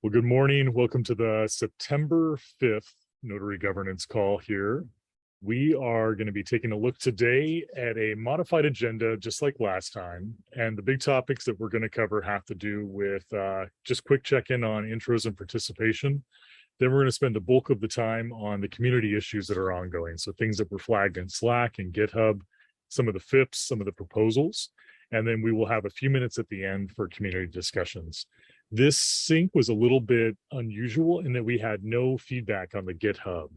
Well, good morning. Welcome to the September 5th Notary Governance call here. We are going to be taking a look today at a modified agenda, just like last time. And the big topics that we're going to cover have to do with just quick check-in on intros and participation. Then we're going to spend the bulk of the time on the community issues that are ongoing. So things that were flagged in Slack and GitHub, some of the FIPs, some of the proposals. And then we will have a few minutes at the end for community discussions. This sync was a little bit unusual in that we had no feedback on the GitHub.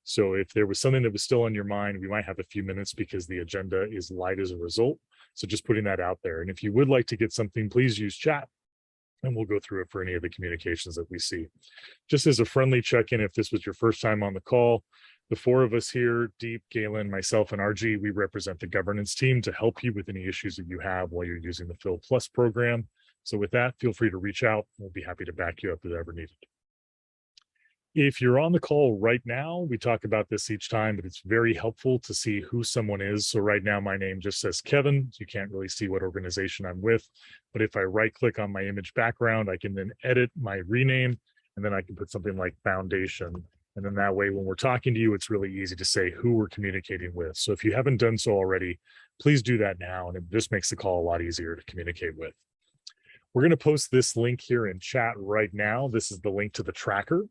So if there was something that was still on your mind, we might have a few minutes because the agenda is light as a result. So just putting that out there. And if you would like to get something, please use chat and we'll go through it for any of the communications that we see. Just as a friendly check-in, if this was your first time on the call, the four of us here, Deep, Galen, myself, and RG, we represent the governance team to help you with any issues that you have while you're using the Fil Plus program. So with that, feel free to reach out. We'll be happy to back you up if ever needed. If you're on the call right now, we talk about this each time, but it's very helpful to see who someone is. So right now, my name just says Kevin. You can't really see what organization I'm with. But if I right click on my image background, I can then edit my rename, and then I can put something like foundation. And then that way, when we're talking to you, it's really easy to say who we're communicating with. So if you haven't done so already, please do that now. And it just makes the call a lot easier to communicate with. We're going to post this link here in chat right now. This is the link to the tracker.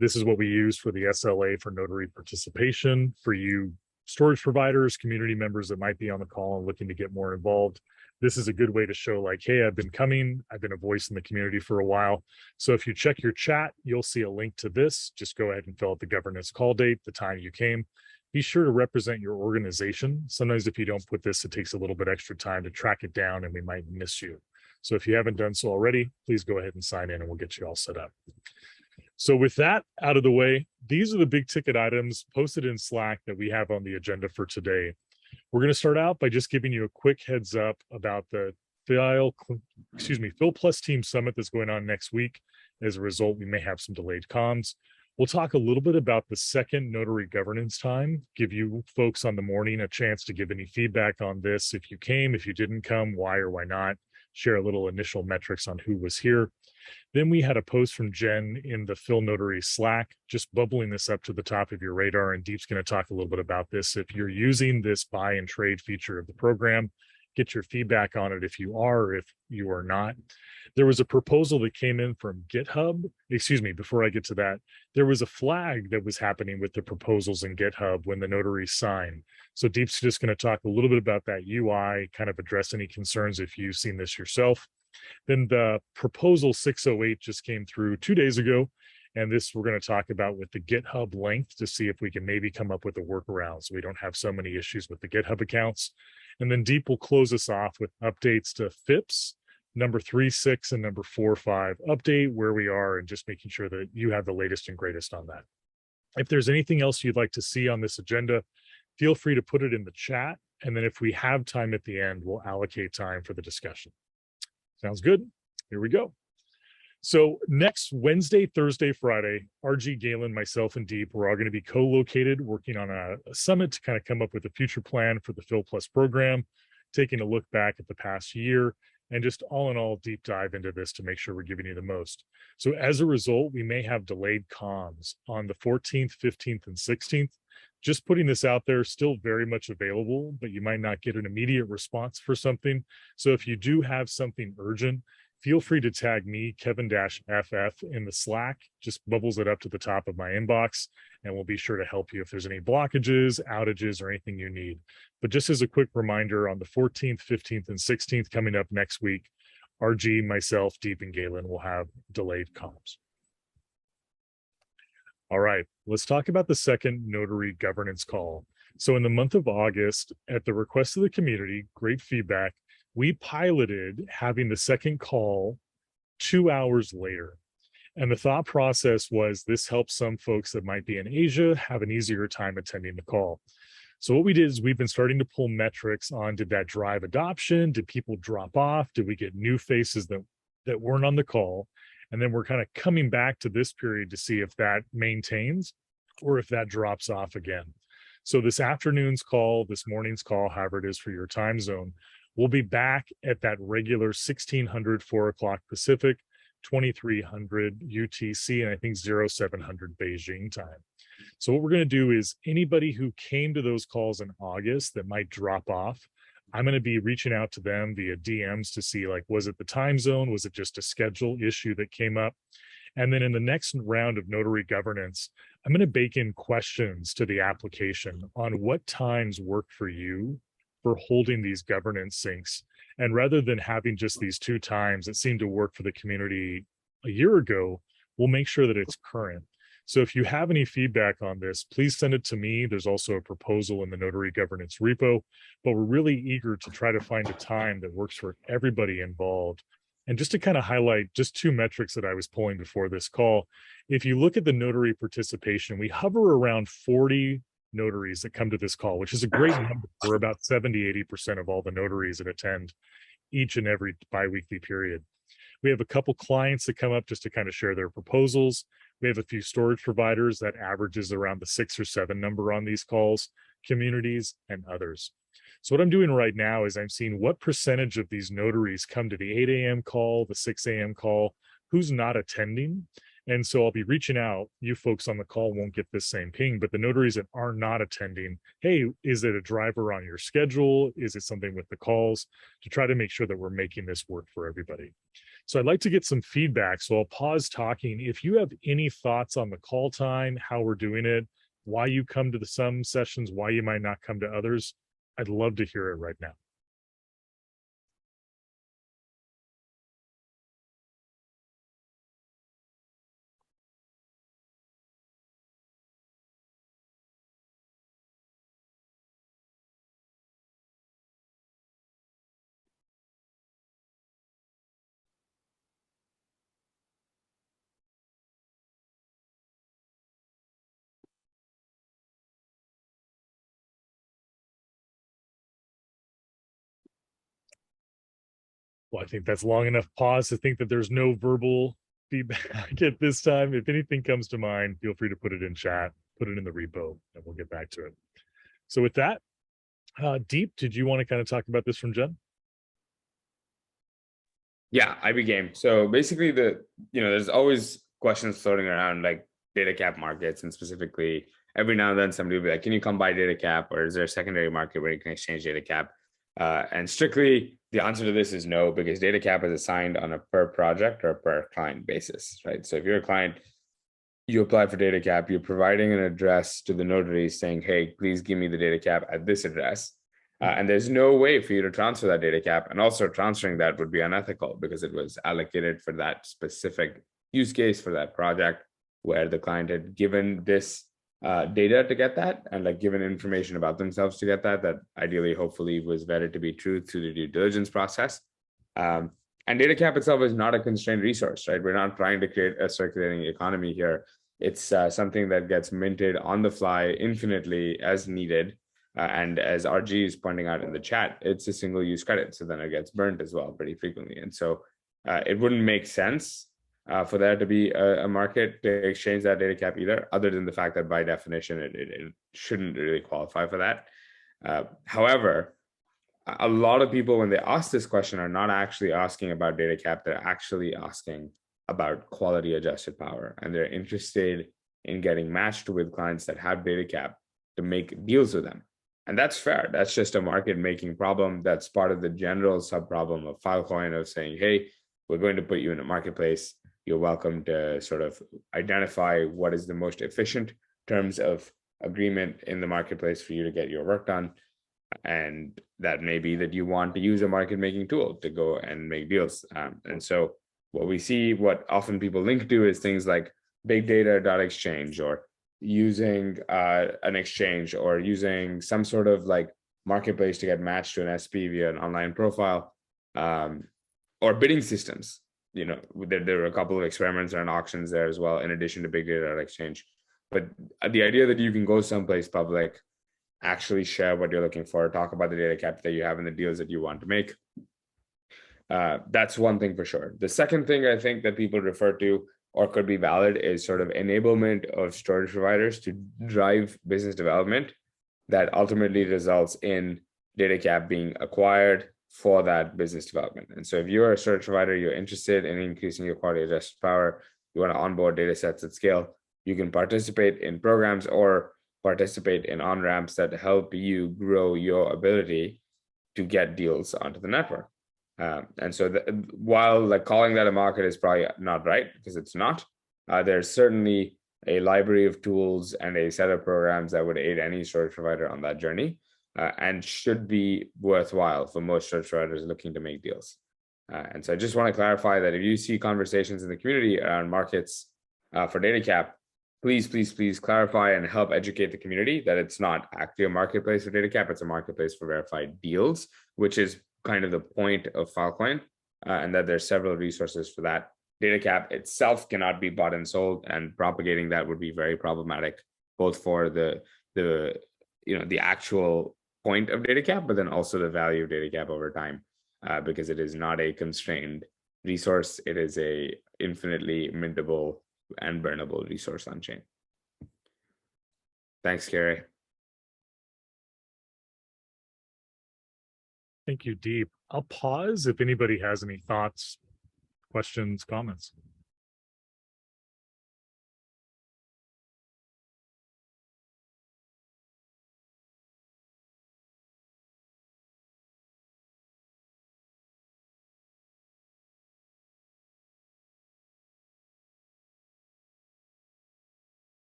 This is what we use for the SLA for notary participation. For you storage providers, community members that might be on the call and looking to get more involved, this is a good way to show like, hey, I've been coming. I've been a voice in the community for a while. So if you check your chat, you'll see a link to this. Just go ahead and fill out the governance call date, the time you came. Be sure to represent your organization. Sometimes if you don't put this, it takes a little bit extra time to track it down and we might miss you. So if you haven't done so already, please go ahead and sign in and we'll get you all set up. So with that out of the way, these are the big ticket items posted in Slack that we have on the agenda for today. We're going to start out by just giving you a quick heads up about the Fil Plus Team Summit that's going on next week. As a result, we may have some delayed comms. We'll talk a little bit about the second notary governance time, give you folks on the morning a chance to give any feedback on this. If you came, if you didn't come, why or why not, share a little initial metrics on who was here. Then we had a post from Jen in the Phil Notary Slack, just bubbling this up to the top of your radar. And Deep's going to talk a little bit about this. If you're using this buy and trade feature of the program, get your feedback on it if you are, or if you are not. There was a proposal that came in from GitHub. Excuse me, before I get to that, there was a flag that was happening with the proposals in GitHub when the notaries sign. So Deep's just going to talk a little bit about that UI, kind of address any concerns if you've seen this yourself. Then the proposal 608 just came through 2 days ago. And this we're going to talk about with the GitHub length to see if we can maybe come up with a workaround so we don't have so many issues with the GitHub accounts. And then Deep will close us off with updates to FIPs, number 3.6 and number 4.5 update, where we are, and just making sure that you have the latest and greatest on that. If there's anything else you'd like to see on this agenda, feel free to put it in the chat. And then if we have time at the end, we'll allocate time for the discussion. Sounds good? Here we go. So next Wednesday, Thursday, Friday, RG, Galen, myself, and Deep, we're all going to be co-located working on a summit to kind of come up with a future plan for the Fil Plus program, taking a look back at the past year, and just all in all deep dive into this to make sure we're giving you the most. So as a result, we may have delayed comms on the 14th, 15th, and 16th. Just putting this out there, still very much available, but you might not get an immediate response for something. So if you do have something urgent, feel free to tag me, Kevin-FF, in the Slack. Just bubbles it up to the top of my inbox, and we'll be sure to help you if there's any blockages, outages, or anything you need. But just as a quick reminder, on the 14th, 15th, and 16th coming up next week, RG, myself, Deep, and Galen will have delayed comms. All right, let's talk about the second notary governance call. So in the month of August, at the request of the community, great feedback, we piloted having the second call 2 hours later. And the thought process was this helps some folks that might be in Asia have an easier time attending the call. So what we did is we've been starting to pull metrics on, did that drive adoption? Did people drop off? Did we get new faces that weren't on the call? And then we're kind of coming back to this period to see if that maintains or if that drops off again. So this afternoon's call, this morning's call, however it is for your time zone, we'll be back at that regular 1600, 4 o'clock Pacific 2300 UTC, and I think 0700 Beijing time. So what we're going to do is anybody who came to those calls in August that might drop off, I'm going to be reaching out to them via DMs to see, like, was it the time zone? Was it just a schedule issue that came up? And then in the next round of notary governance, I'm going to bake in questions to the application on what times work for you for holding these governance syncs. And rather than having just these 2 times that seemed to work for the community a year ago, we'll make sure that it's current. So if you have any feedback on this, please send it to me. There's also a proposal in the notary governance repo, but we're really eager to try to find a time that works for everybody involved. And just to kind of highlight just 2 metrics that I was pulling before this call, if you look at the notary participation, we hover around 40 notaries that come to this call, which is a great number. We're about 70–80% of all the notaries that attend each and every biweekly period. We have a couple clients that come up just to kind of share their proposals. We have a few storage providers that averages around the 6 or 7 number on these calls, communities, and others. So what I'm doing right now is I'm seeing what percentage of these notaries come to the 8 a.m. call, the 6 a.m. call, who's not attending. And so I'll be reaching out. You folks on the call won't get this same ping, but the notaries that are not attending, hey, is it a driver on your schedule? Is it something with the calls? To try to make sure that we're making this work for everybody. So I'd like to get some feedback. So I'll pause talking. If you have any thoughts on the call time, how we're doing it, why you come to some sessions, why you might not come to others, I'd love to hear it right now. Well, I think that's long enough pause to think that there's no verbal feedback at this time. If anything comes to mind, feel free to put it in chat, put it in the repo, and we'll get back to it. So with that, Deep, did you want to kind of talk about this from Jen? Yeah, I'd be game. So basically there's always questions floating around like Datacap markets, and specifically every now and then somebody will be like, can you come buy Datacap, or is there a secondary market where you can exchange Datacap? And strictly the answer to this is no, because Datacap is assigned on a per project or per client basis, right? So if you're a client, you apply for Datacap, you're providing an address to the notary saying, hey, please give me the Datacap at this address. And there's no way for you to transfer that Datacap, and also transferring that would be unethical because it was allocated for that specific use case for that project where the client had given this data to get that, and like given information about themselves to get that ideally, hopefully was vetted to be true through the due diligence process. And Datacap itself is not a constrained resource, right? We're not trying to create a circulating economy here. It's something that gets minted on the fly infinitely as needed. And as RG is pointing out in the chat, it's a single-use credit, so then it gets burnt as well pretty frequently. And so it wouldn't make sense for there to be a market to exchange that Datacap either, other than the fact that by definition, it shouldn't really qualify for that. However, a lot of people, when they ask this question, are not actually asking about Datacap, they're actually asking about quality adjusted power, and they're interested in getting matched with clients that have Datacap to make deals with them. And that's fair. That's just a market making problem. That's part of the general sub problem of Filecoin, of saying, hey, we're going to put you in a marketplace. You're welcome to sort of identify what is the most efficient terms of agreement in the marketplace for you to get your work done. And that may be that you want to use a market making tool to go and make deals. And so what we see, what often people link to, is things like big data.exchange, or using an exchange, or using some sort of like marketplace to get matched to an SP via an online profile, or bidding systems. You know, there are a couple of experiments and auctions there as well, in addition to big data.exchange. But the idea that you can go someplace public, actually share what you're looking for, talk about the Datacap that you have and the deals that you want to make, that's one thing for sure. The second thing I think that people refer to, or could be valid, is sort of enablement of storage providers to drive business development that ultimately results in Datacap being acquired, for that business development. And so if you're a service provider, you're interested in increasing your quality adjusted power, you want to onboard data sets at scale, you can participate in programs or participate in on-ramps that help you grow your ability to get deals onto the network. And so while like calling that a market is probably not right, because it's not, there's certainly a library of tools and a set of programs that would aid any storage provider on that journey, and should be worthwhile for most storage providers looking to make deals. And so I just want to clarify that if you see conversations in the community around markets for Datacap, please clarify and help educate the community that it's not actually a marketplace for Datacap, it's a marketplace for verified deals, which is kind of the point of Filecoin, and that there's several resources for that. Datacap itself cannot be bought and sold, and propagating that would be very problematic, both for the actual point of Datacap, but then also the value of Datacap over time, because it is not a constrained resource. It is a infinitely mintable and burnable resource on chain. Thanks, Kerry. Thank you, Deep. I'll pause if anybody has any thoughts, questions, comments.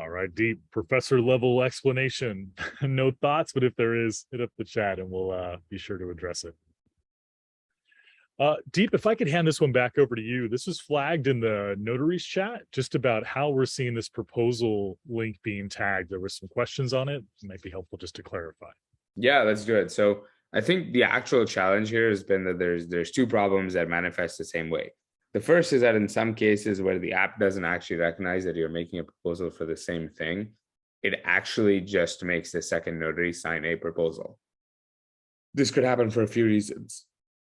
All right, Deep, professor level explanation. No thoughts, but if there is, hit up the chat and we'll be sure to address it. Deep, if I could hand this one back over to you. This was flagged in the Notary's chat just about how we're seeing this proposal link being tagged. There were some questions on it. It might be helpful just to clarify. Yeah, let's do it. So I think the actual challenge here has been that there's two problems that manifest the same way. The first is that in some cases where the app doesn't actually recognize that you're making a proposal for the same thing, it actually just makes the second notary sign a proposal. This could happen for a few reasons.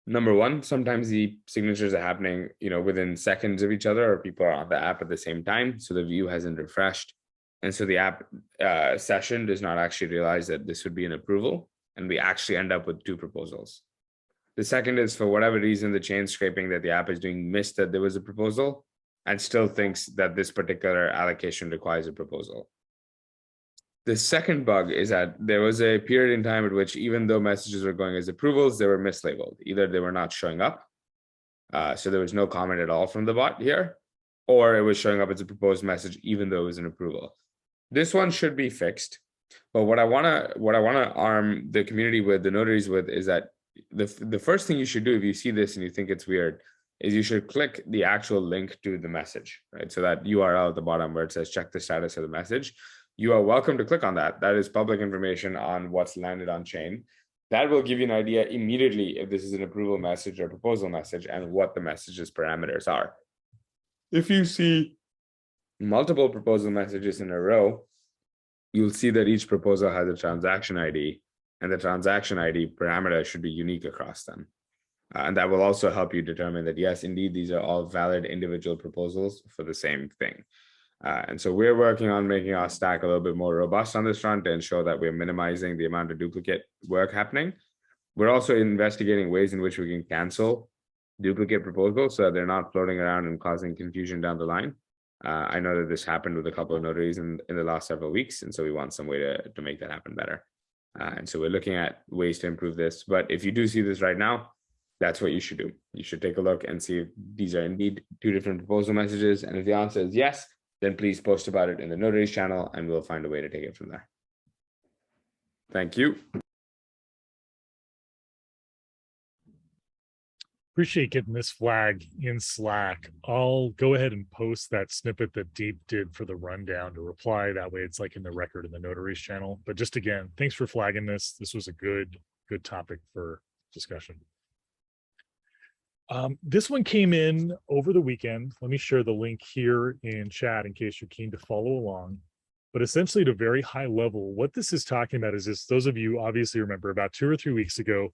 Number one, sometimes the signatures are happening, within seconds of each other, or people are on the app at the same time, so the view hasn't refreshed. And so the app session does not actually realize that this would be an approval, and we actually end up with two proposals. The second is, for whatever reason, the chain scraping that the app is doing missed that there was a proposal and still thinks that this particular allocation requires a proposal. The second bug is that there was a period in time at which, even though messages were going as approvals, they were mislabeled. Either they were not showing up, so there was no comment at all from the bot here, or it was showing up as a proposed message, even though it was an approval. This one should be fixed. But what I wanna arm the community with, the notaries with, is that the first thing you should do if you see this and you think it's weird is you should click the actual link to the message, right? So that URL at the bottom where it says check the status of the message, you are welcome to click on that. That is public information on what's landed on chain. That will give you an idea immediately if this is an approval message or proposal message and what the message's parameters are. If you see multiple proposal messages in a row, you'll see that each proposal has a transaction ID, and the transaction ID parameter should be unique across them. And that will also help you determine that, yes, indeed, these are all valid individual proposals for the same thing. And so we're working on making our stack a little bit more robust on this front to ensure that we're minimizing the amount of duplicate work happening. We're also investigating ways in which we can cancel duplicate proposals so that they're not floating around and causing confusion down the line. I know that this happened with a couple of notaries in the last several weeks, and so we want some way to make that happen better. And so we're looking at ways to improve this. But if you do see this right now, that's what you should do. You should take a look and see if these are indeed two different proposal messages. And if the answer is yes, then please post about it in the Notaries channel, and we'll find a way to take it from there. Thank you. Appreciate getting this flag in Slack. I'll go ahead and post that snippet that Deep did for the rundown to reply. That way it's like in the record in the Notaries channel. But just again, thanks for flagging this. This was a good topic for discussion. This one came in over the weekend. Let me share the link here in chat in case you're keen to follow along. But essentially, at a very high level, what this is talking about is this: those of you obviously remember about 2 or 3 weeks ago,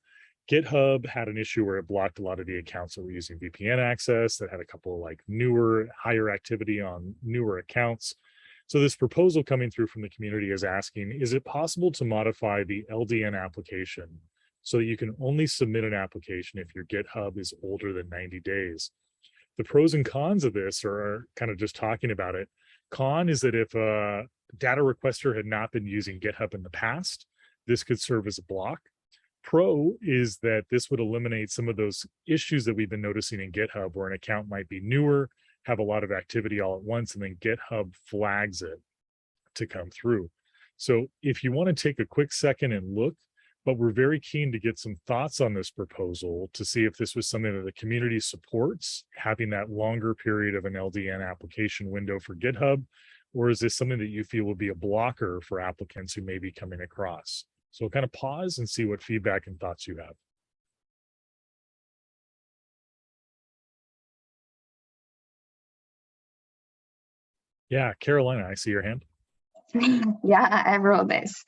GitHub had an issue where it blocked a lot of the accounts that were using VPN access, that had a couple of like newer, higher activity on newer accounts. So this proposal coming through from the community is asking, is it possible to modify the LDN application so that you can only submit an application if your GitHub is older than 90 days? The pros and cons of this are kind of just talking about it. Con is that if a data requester had not been using GitHub in the past, this could serve as a block. Pro is that this would eliminate some of those issues that we've been noticing in GitHub where an account might be newer, have a lot of activity all at once, and then GitHub flags it to come through. So if you want to take a quick second and look, but we're very keen to get some thoughts on this proposal to see if this was something that the community supports, having that longer period of an LDN application window for GitHub, or is this something that you feel would be a blocker for applicants who may be coming across? So kind of pause and see what feedback and thoughts you have. Yeah, Carolina, I see your hand. Yeah, I wrote this.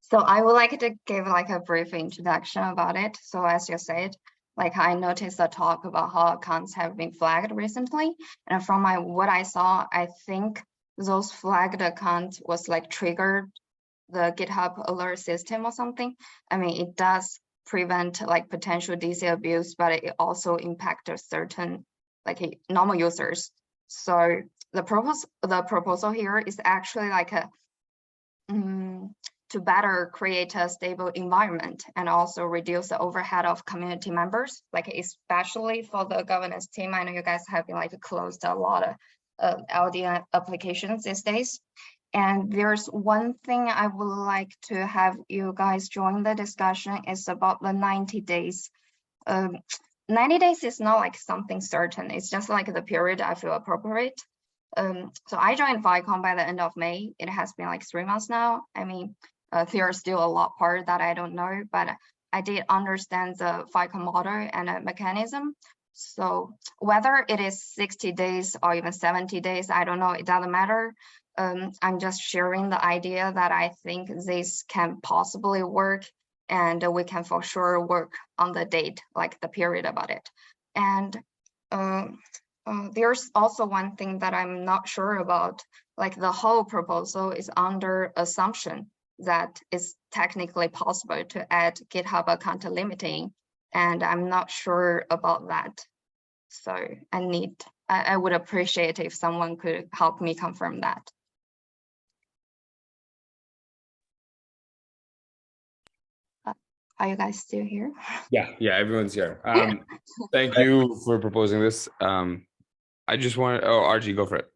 So I would like to give like a brief introduction about it. So as you said, like I noticed a talk about how accounts have been flagged recently. And from what I saw, I think those flagged accounts was like triggered the GitHub alert system or something. I mean, it does prevent like potential DC abuse, but it also impacts certain like normal users. So the proposal here is actually like a to better create a stable environment and also reduce the overhead of community members, like especially for the governance team. I know you guys have been like closed a lot of LDN applications these days. And there's one thing I would like to have you guys join the discussion is about the 90 days. 90 days is not like something certain. It's just like the period I feel appropriate. So I joined Filecoin by the end of May. It has been like 3 months now. I mean, there's still a lot part that I don't know, but I did understand the Filecoin model and mechanism. So whether it is 60 days or even 70 days, I don't know, it doesn't matter. I'm just sharing the idea that I think this can possibly work, and we can for sure work on the date, like the period about it. And there's also one thing that I'm not sure about, like the whole proposal is under assumption that it's technically possible to add GitHub account limiting, and I'm not sure about that. So I would appreciate if someone could help me confirm that. Are you guys still here? Yeah, everyone's here. Thank you for proposing this. I just want, RG, go for it.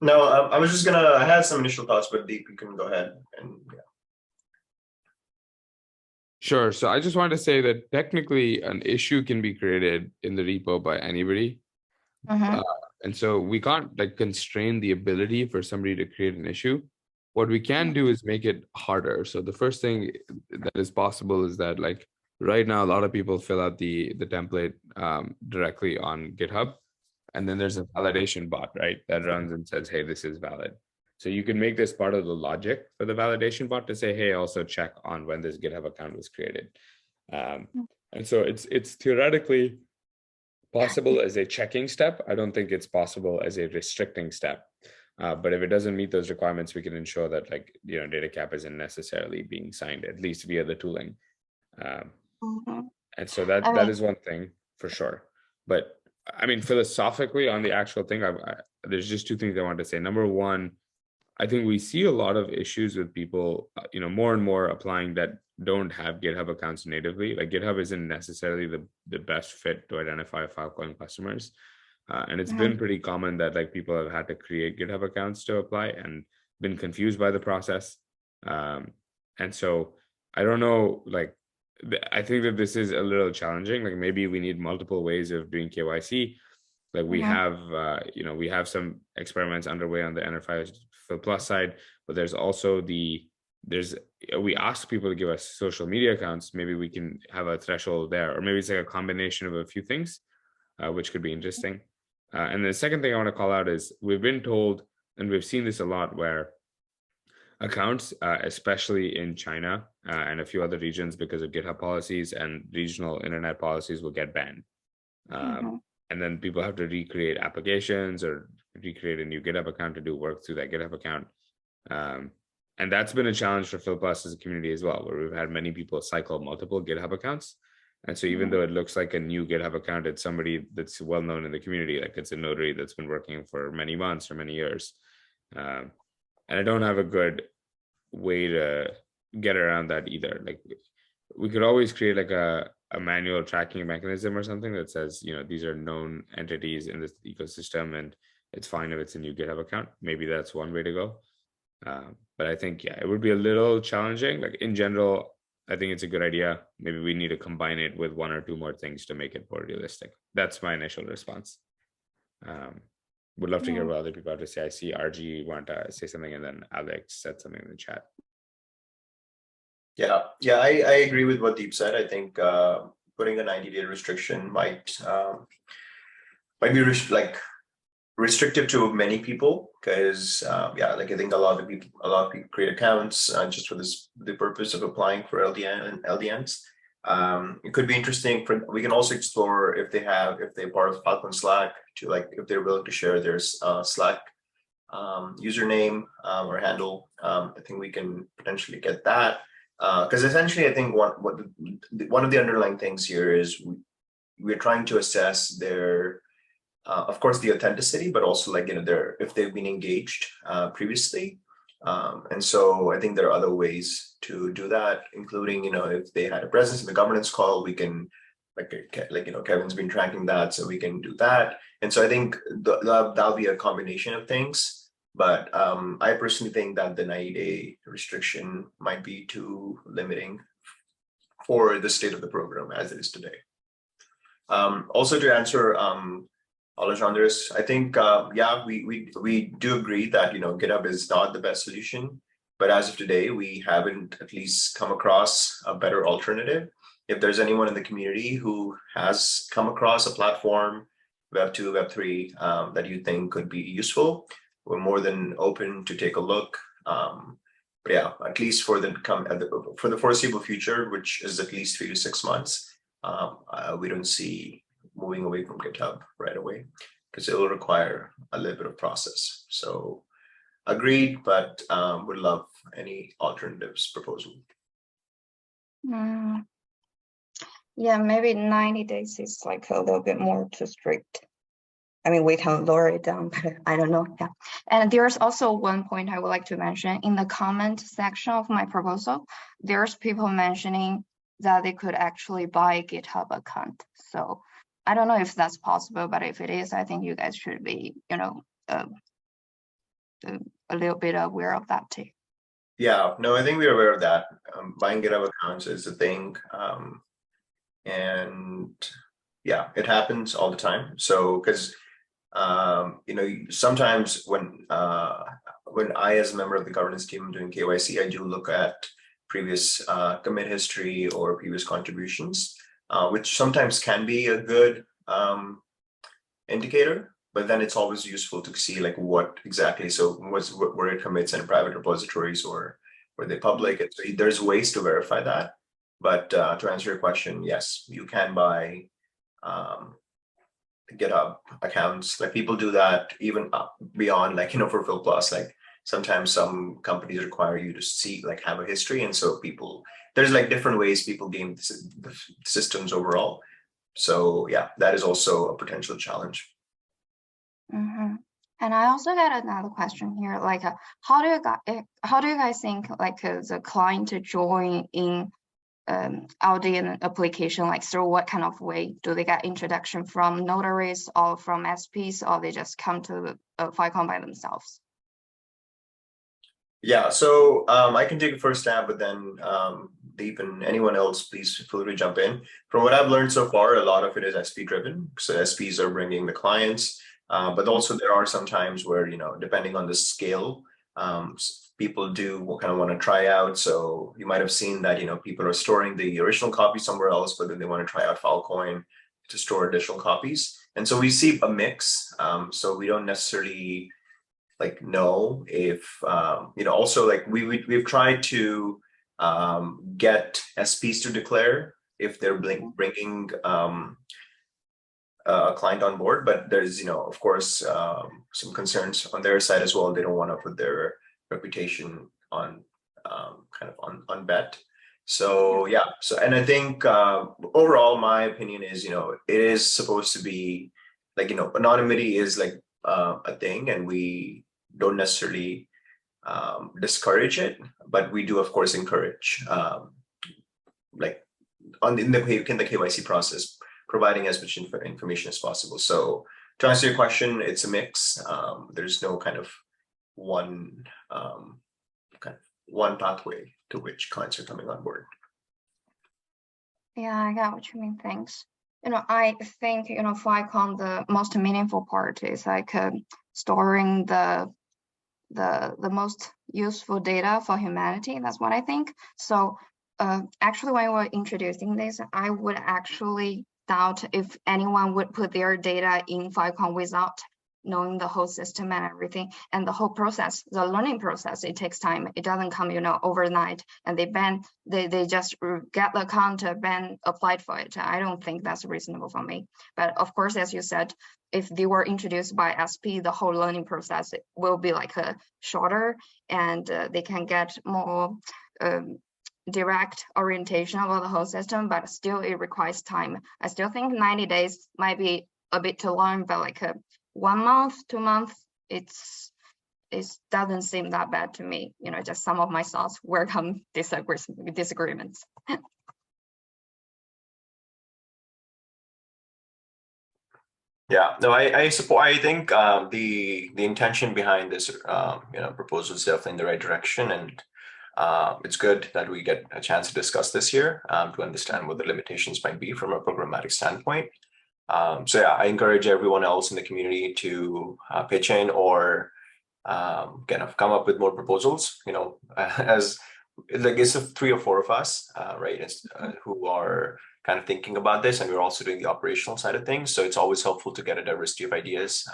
No, I was just gonna, I had some initial thoughts, but Deep, you can go ahead. And yeah. Sure. So I just wanted to say that technically an issue can be created in the repo by anybody. And so we can't like constrain the ability for somebody to create an issue. What we can do is make it harder. So the first thing that is possible is that like right now, a lot of people fill out the template directly on GitHub. And then there's a validation bot, right, that runs and says, hey, this is valid. So you can make this part of the logic for the validation bot to say, hey, also check on when this GitHub account was created. And so it's theoretically possible as a checking step. I don't think it's possible as a restricting step. But if it doesn't meet those requirements, we can ensure that like, Datacap isn't necessarily being signed, at least via the tooling. And so that is one thing for sure. But I mean, philosophically on the actual thing, there's just two things I wanted to say. Number one, I think we see a lot of issues with people, more and more applying that don't have GitHub accounts natively. Like GitHub isn't necessarily the best fit to identify Filecoin customers. And it's been pretty common that like people have had to create GitHub accounts to apply and been confused by the process. And so I don't know, like, I think that this is a little challenging. Like maybe we need multiple ways of doing KYC. Like we have, we have some experiments underway on the Enterprise Plus side, but there's also we ask people to give us social media accounts. Maybe we can have a threshold there, or maybe it's like a combination of a few things, which could be interesting. And the second thing I want to call out is we've been told, and we've seen this a lot, where accounts, especially in China and a few other regions, because of GitHub policies and regional internet policies, will get banned. And then people have to recreate applications or recreate a new GitHub account to do work through that GitHub account. And that's been a challenge for FilPlus as a community as well, where we've had many people cycle multiple GitHub accounts. And so even though it looks like a new GitHub account, it's somebody that's well known in the community, like it's a notary that's been working for many months or many years. And I don't have a good way to get around that either. Like we could always create like a manual tracking mechanism or something that says, you know, these are known entities in this ecosystem and it's fine if it's a new GitHub account. Maybe that's one way to go. But I think, yeah, it would be a little challenging. Like in general, I think it's a good idea. Maybe we need to combine it with one or two more things to make it more realistic. That's my initial response. Would love to hear what other people have to say. I see RG want to say something, and then Alex said something in the chat. Yeah, I agree with what Deep said. I think putting a 90-day restriction might be restrictive to many people, because like I think a lot of people create accounts just for the purpose of applying for LDNs. It could be interesting we can also explore if they're part of Filecoin Slack, to like if they're willing to share their Slack username or handle. I think we can potentially get that, because essentially I think one of the underlying things here is we're trying to assess their of course the authenticity, but also like, you know, if they've been engaged previously. And so I think there are other ways to do that, including, you know, if they had a presence in the governance call, we can like you know, Kevin's been tracking that, so we can do that. And so I think that'll be a combination of things. But I personally think that the 90-day restriction might be too limiting for the state of the program as it is today. Also, to answer Alejandro's, I think we do agree that, you know, GitHub is not the best solution, but as of today, we haven't at least come across a better alternative. If there's anyone in the community who has come across a platform, Web 2, Web 3, that you think could be useful, we're more than open to take a look. But yeah, at least for the foreseeable future, which is at least 3 to 6 months, we don't see moving away from GitHub right away, because it will require a little bit of process. So agreed, but would love any alternatives proposal. Yeah, maybe 90 days is like a little bit more too strict. I mean, we can lower it down, but I don't know. Yeah. And there's also one point I would like to mention in the comment section of my proposal. There's people mentioning that they could actually buy a GitHub account. So I don't know if that's possible, but if it is, I think you guys should be, you know, a little bit aware of that too. Yeah, no, I think we're aware of that. Buying GitHub accounts is a thing. And yeah, it happens all the time. So, because you know, sometimes when I, as a member of the governance team, am doing KYC, I do look at previous commit history or previous contributions, which sometimes can be a good indicator, but then it's always useful to see like what exactly, so were it commits in private repositories or were they public? And so there's ways to verify that. But to answer your question, yes, you can buy GitHub accounts. Like people do that even beyond, like, you know, for FilPlus, like sometimes some companies require you to see, like, have a history. And so there's like different ways people game the systems overall. So yeah, that is also a potential challenge. And I also got another question here, like how do you guys think like the client to join in LDN application, like through what kind of way? Do they get introduction from notaries or from SPs, or they just come to Filecoin by themselves? Yeah, so I can take a first stab, but then Deep and anyone else, please feel free to jump in. From what I've learned so far, a lot of it is SP driven. So SPs are bringing the clients, but also there are some times where, you know, depending on the scale, people do kind of want to try out. So you might have seen that, you know, people are storing the original copy somewhere else, but then they want to try out Filecoin to store additional copies. And so we see a mix. So we don't necessarily like know if, you know, also like we've tried to get SPs to declare if they're bringing a client on board, but there's, of course, some concerns on their side as well. They don't want to put their reputation on kind of on bet. So yeah, and I think overall, my opinion is, it is supposed to be like, anonymity is like a thing, and we don't necessarily discourage it, but we do of course encourage like in the KYC process, providing as much information as possible. So to answer your question, it's a mix. There's no kind of one pathway to which clients are coming on board. Yeah, I got what you mean. Thanks. I think, Filecoin, the most meaningful part is like storing the most useful data for humanity. That's what I think. So actually, when we're introducing this, I would actually doubt if anyone would put their data in Filecoin without knowing the whole system and everything, and the whole process, the learning process. It takes time. It doesn't come, overnight. And they just get the account, ban applied for it. I don't think that's reasonable for me. But of course, as you said, if they were introduced by SP, the whole learning process will be like shorter, and they can get more direct orientation about the whole system, but still it requires time. I still think 90 days might be a bit too long, but like 1 month, 2 months, it doesn't seem that bad to me. Just some of my thoughts, where come disagreements. Yeah, no, I support. I think the intention behind this proposal is definitely in the right direction, and it's good that we get a chance to discuss this here to understand what the limitations might be from a programmatic standpoint. So yeah, I encourage everyone else in the community to pitch in or kind of come up with more proposals. As like it's 3 or 4 of us, right, who are kind of thinking about this, and we're also doing the operational side of things. So it's always helpful to get a diversity of ideas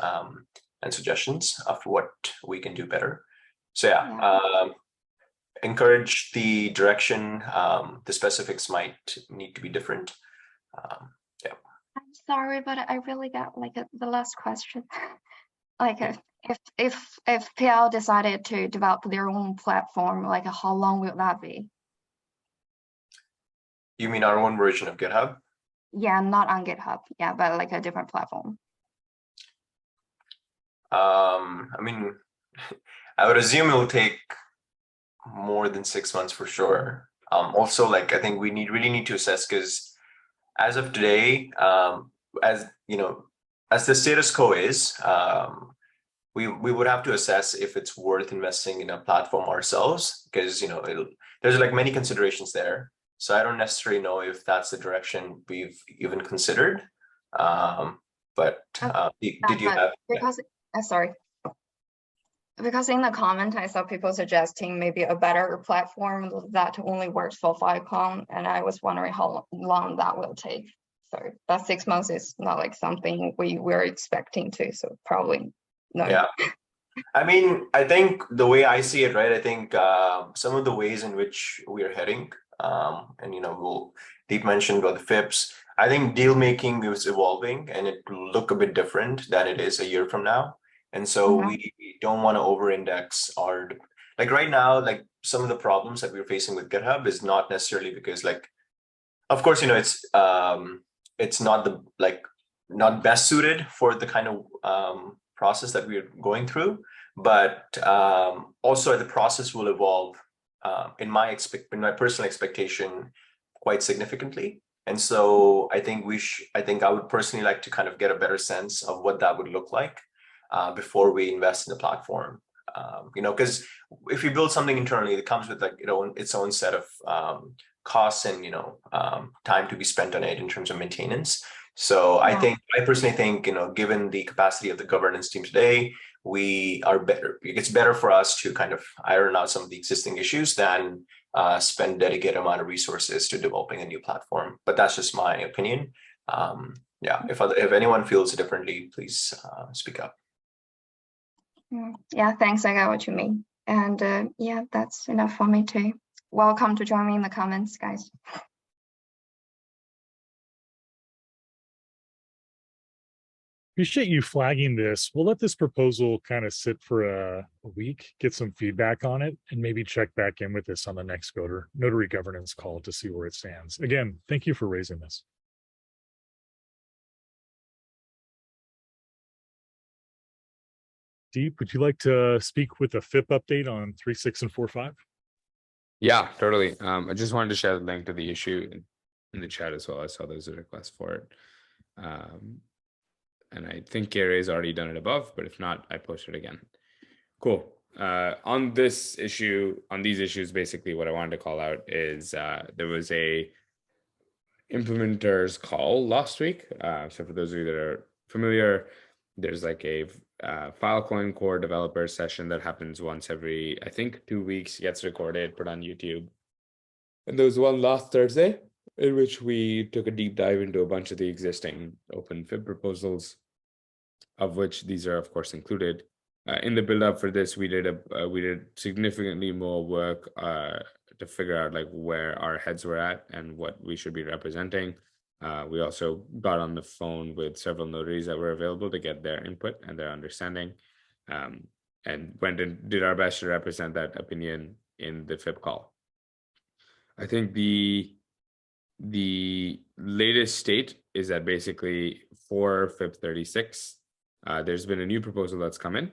and suggestions of what we can do better. So yeah. Encourage the direction. The specifics might need to be different. Yeah. I'm sorry, but I really got like the last question. Like if PL decided to develop their own platform, like how long will that be? You mean our own version of GitHub? Yeah, not on GitHub. Yeah, but like a different platform. I mean, I would assume it will take more than 6 months for sure. Also, like I think we really need to assess, because as of today, as the status quo is, we would have to assess if it's worth investing in a platform ourselves, because there's like many considerations there. So I don't necessarily know if that's the direction we've even considered. But did you have? Because sorry. Because in the comment, I saw people suggesting maybe a better platform that only works for Filecoin, and I was wondering how long that will take. So that 6 months is not like something we were expecting to, so probably no. Yeah. I mean, I think the way I see it, right, I think some of the ways in which we are heading, and Deep mentioned about the FIPs, I think deal making is evolving, and it will look a bit different than it is a year from now. And so we don't want to over-index our, like right now, like some of the problems that we're facing with GitHub is not necessarily because, like, of course, it's not not best suited for the kind of process that we're going through, but also the process will evolve in my personal expectation quite significantly. And so I think I would personally like to kind of get a better sense of what that would look like before we invest in the platform. Because if you build something internally, it comes with like its own set of costs and time to be spent on it in terms of maintenance. So I personally think given the capacity of the governance team today, we are better. It's better for us to kind of iron out some of the existing issues than spend dedicated amount of resources to developing a new platform. But that's just my opinion. Yeah, if anyone feels differently, please speak up. Yeah, thanks. I got what you mean. And yeah, that's enough for me too. Welcome to join me in the comments, guys. Appreciate you flagging this. We'll let this proposal kind of sit for a week, get some feedback on it, and maybe check back in with this on the next notary governance call to see where it stands. Again, thank you for raising this. Deep, would you like to speak with a FIP update on 3.6 and 4.5? Yeah, totally. I just wanted to share the link to the issue in the chat as well. I saw there's a request for it. And I think Gary's already done it above, but if not, I post it again. Cool. On these issues, basically what I wanted to call out is there was a implementers call last week. So for those of you that are familiar, there's like a Filecoin core developer session that happens once every, I think, 2 weeks, gets recorded, put on YouTube. And there was one last Thursday in which we took a deep dive into a bunch of the existing open FIP proposals, of which these are, of course, included. In the build up for this, we did significantly more work to figure out like where our heads were at and what we should be representing. We also got on the phone with several notaries that were available to get their input and their understanding, and went and did our best to represent that opinion in the FIP call. I think the latest state is that basically for FIP 36, there's been a new proposal that's come in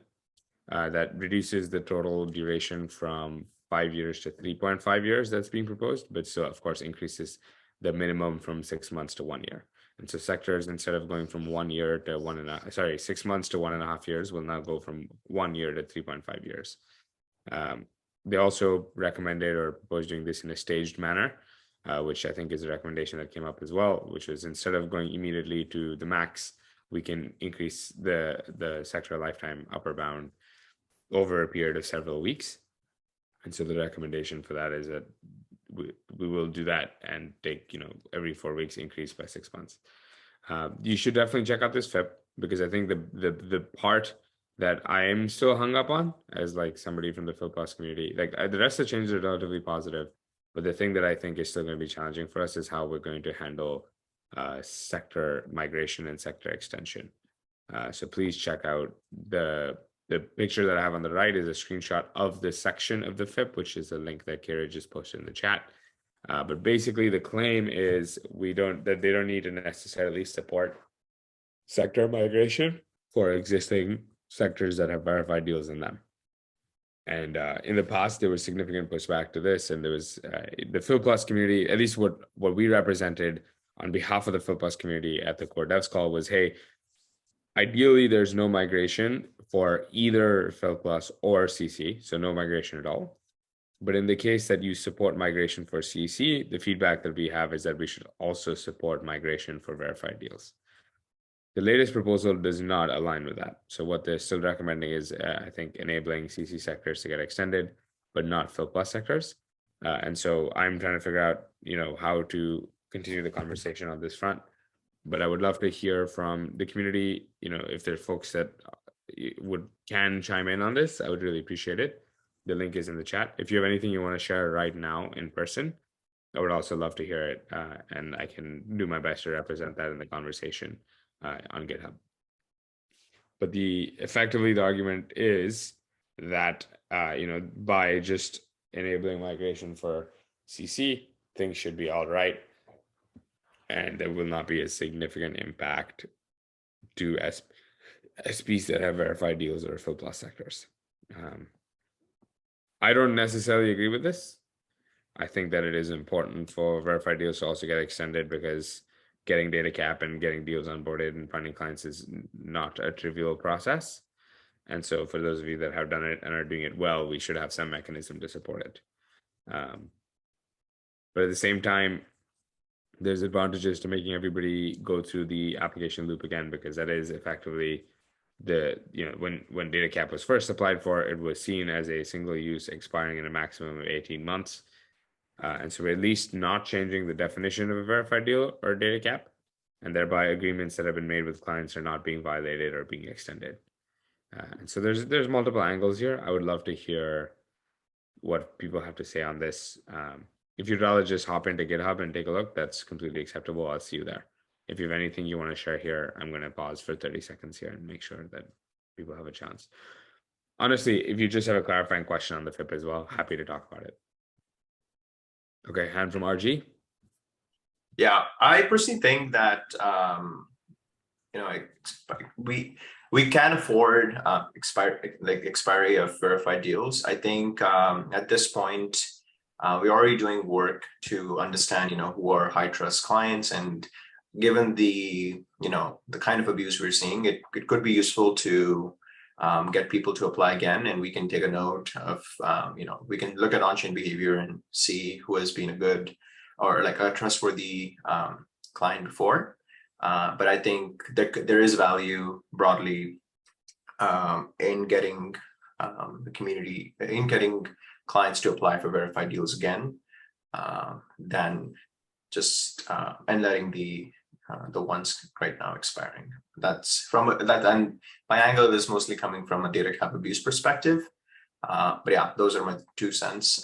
that reduces the total duration from 5 years to 3.5 years that's being proposed, but still, of course, increases the minimum from 6 months to 1 year. And so sectors, instead of going from 1 year to 6 months to 1.5 years, will now go from 1 year to 3.5 years. They also recommended or proposed doing this in a staged manner, which I think is a recommendation that came up as well, which is instead of going immediately to the max, we can increase the sector lifetime upper bound over a period of several weeks. And so the recommendation for that is that we will do that and take, every 4 weeks increase by 6 months. You should definitely check out this FIP, because I think the part that I am still hung up on as like somebody from the FIP Plus community, like the rest of the changes are relatively positive, but the thing that I think is still going to be challenging for us is how we're going to handle sector migration and sector extension. So please check out the picture that I have on the right is a screenshot of the section of the FIP, which is a link that Kara just posted in the chat. But basically the claim is that they don't need to necessarily support sector migration for existing sectors that have verified deals in them. And in the past, there was significant pushback to this, and there was the FIP Plus community, at least what we represented on behalf of the FIP Plus community at the core devs call was, hey, ideally, there's no migration for either FIP Plus or CC, so no migration at all. But in the case that you support migration for CC, the feedback that we have is that we should also support migration for verified deals. The latest proposal does not align with that. So what they're still recommending is, I think, enabling CC sectors to get extended, but not FIP Plus sectors. And so I'm trying to figure out, how to continue the conversation on this front. But I would love to hear from the community, if there are folks that can chime in on this, I would really appreciate it. The link is in the chat. If you have anything you want to share right now in person, I would also love to hear it. And I can do my best to represent that in the conversation on GitHub. But effectively the argument is that, by just enabling migration for CC, things should be all right. And there will not be a significant impact to SPs that have verified deals or FIP Plus sectors. I don't necessarily agree with this. I think that it is important for verified deals to also get extended, because getting Datacap and getting deals onboarded and finding clients is not a trivial process. And so for those of you that have done it and are doing it well, we should have some mechanism to support it. But at the same time, there's advantages to making everybody go through the application loop again, because that is effectively when Datacap was first applied for, it was seen as a single use expiring in a maximum of 18 months. And so we're at least not changing the definition of a verified deal or Datacap, and thereby agreements that have been made with clients are not being violated or being extended. And so there's multiple angles here. I would love to hear what people have to say on this. If you'd rather just hop into GitHub and take a look, that's completely acceptable. I'll see you there. If you have anything you want to share here, I'm going to pause for 30 seconds here and make sure that people have a chance. Honestly, if you just have a clarifying question on the FIP as well, happy to talk about it. Okay, hand from RG. Yeah, I personally think that we can afford expiry of verified deals. I think at this point we're already doing work to understand who are high trust clients, and given the the kind of abuse we're seeing, it could be useful to get people to apply again, and we can take a note of we can look at on-chain behavior and see who has been a good or like a trustworthy client before. But I think there is value broadly in getting the community, in getting clients to apply for verified deals again, than just and letting the ones right now expiring. That's from that, and my angle is mostly coming from a Datacap abuse perspective. But yeah, those are my 2 cents.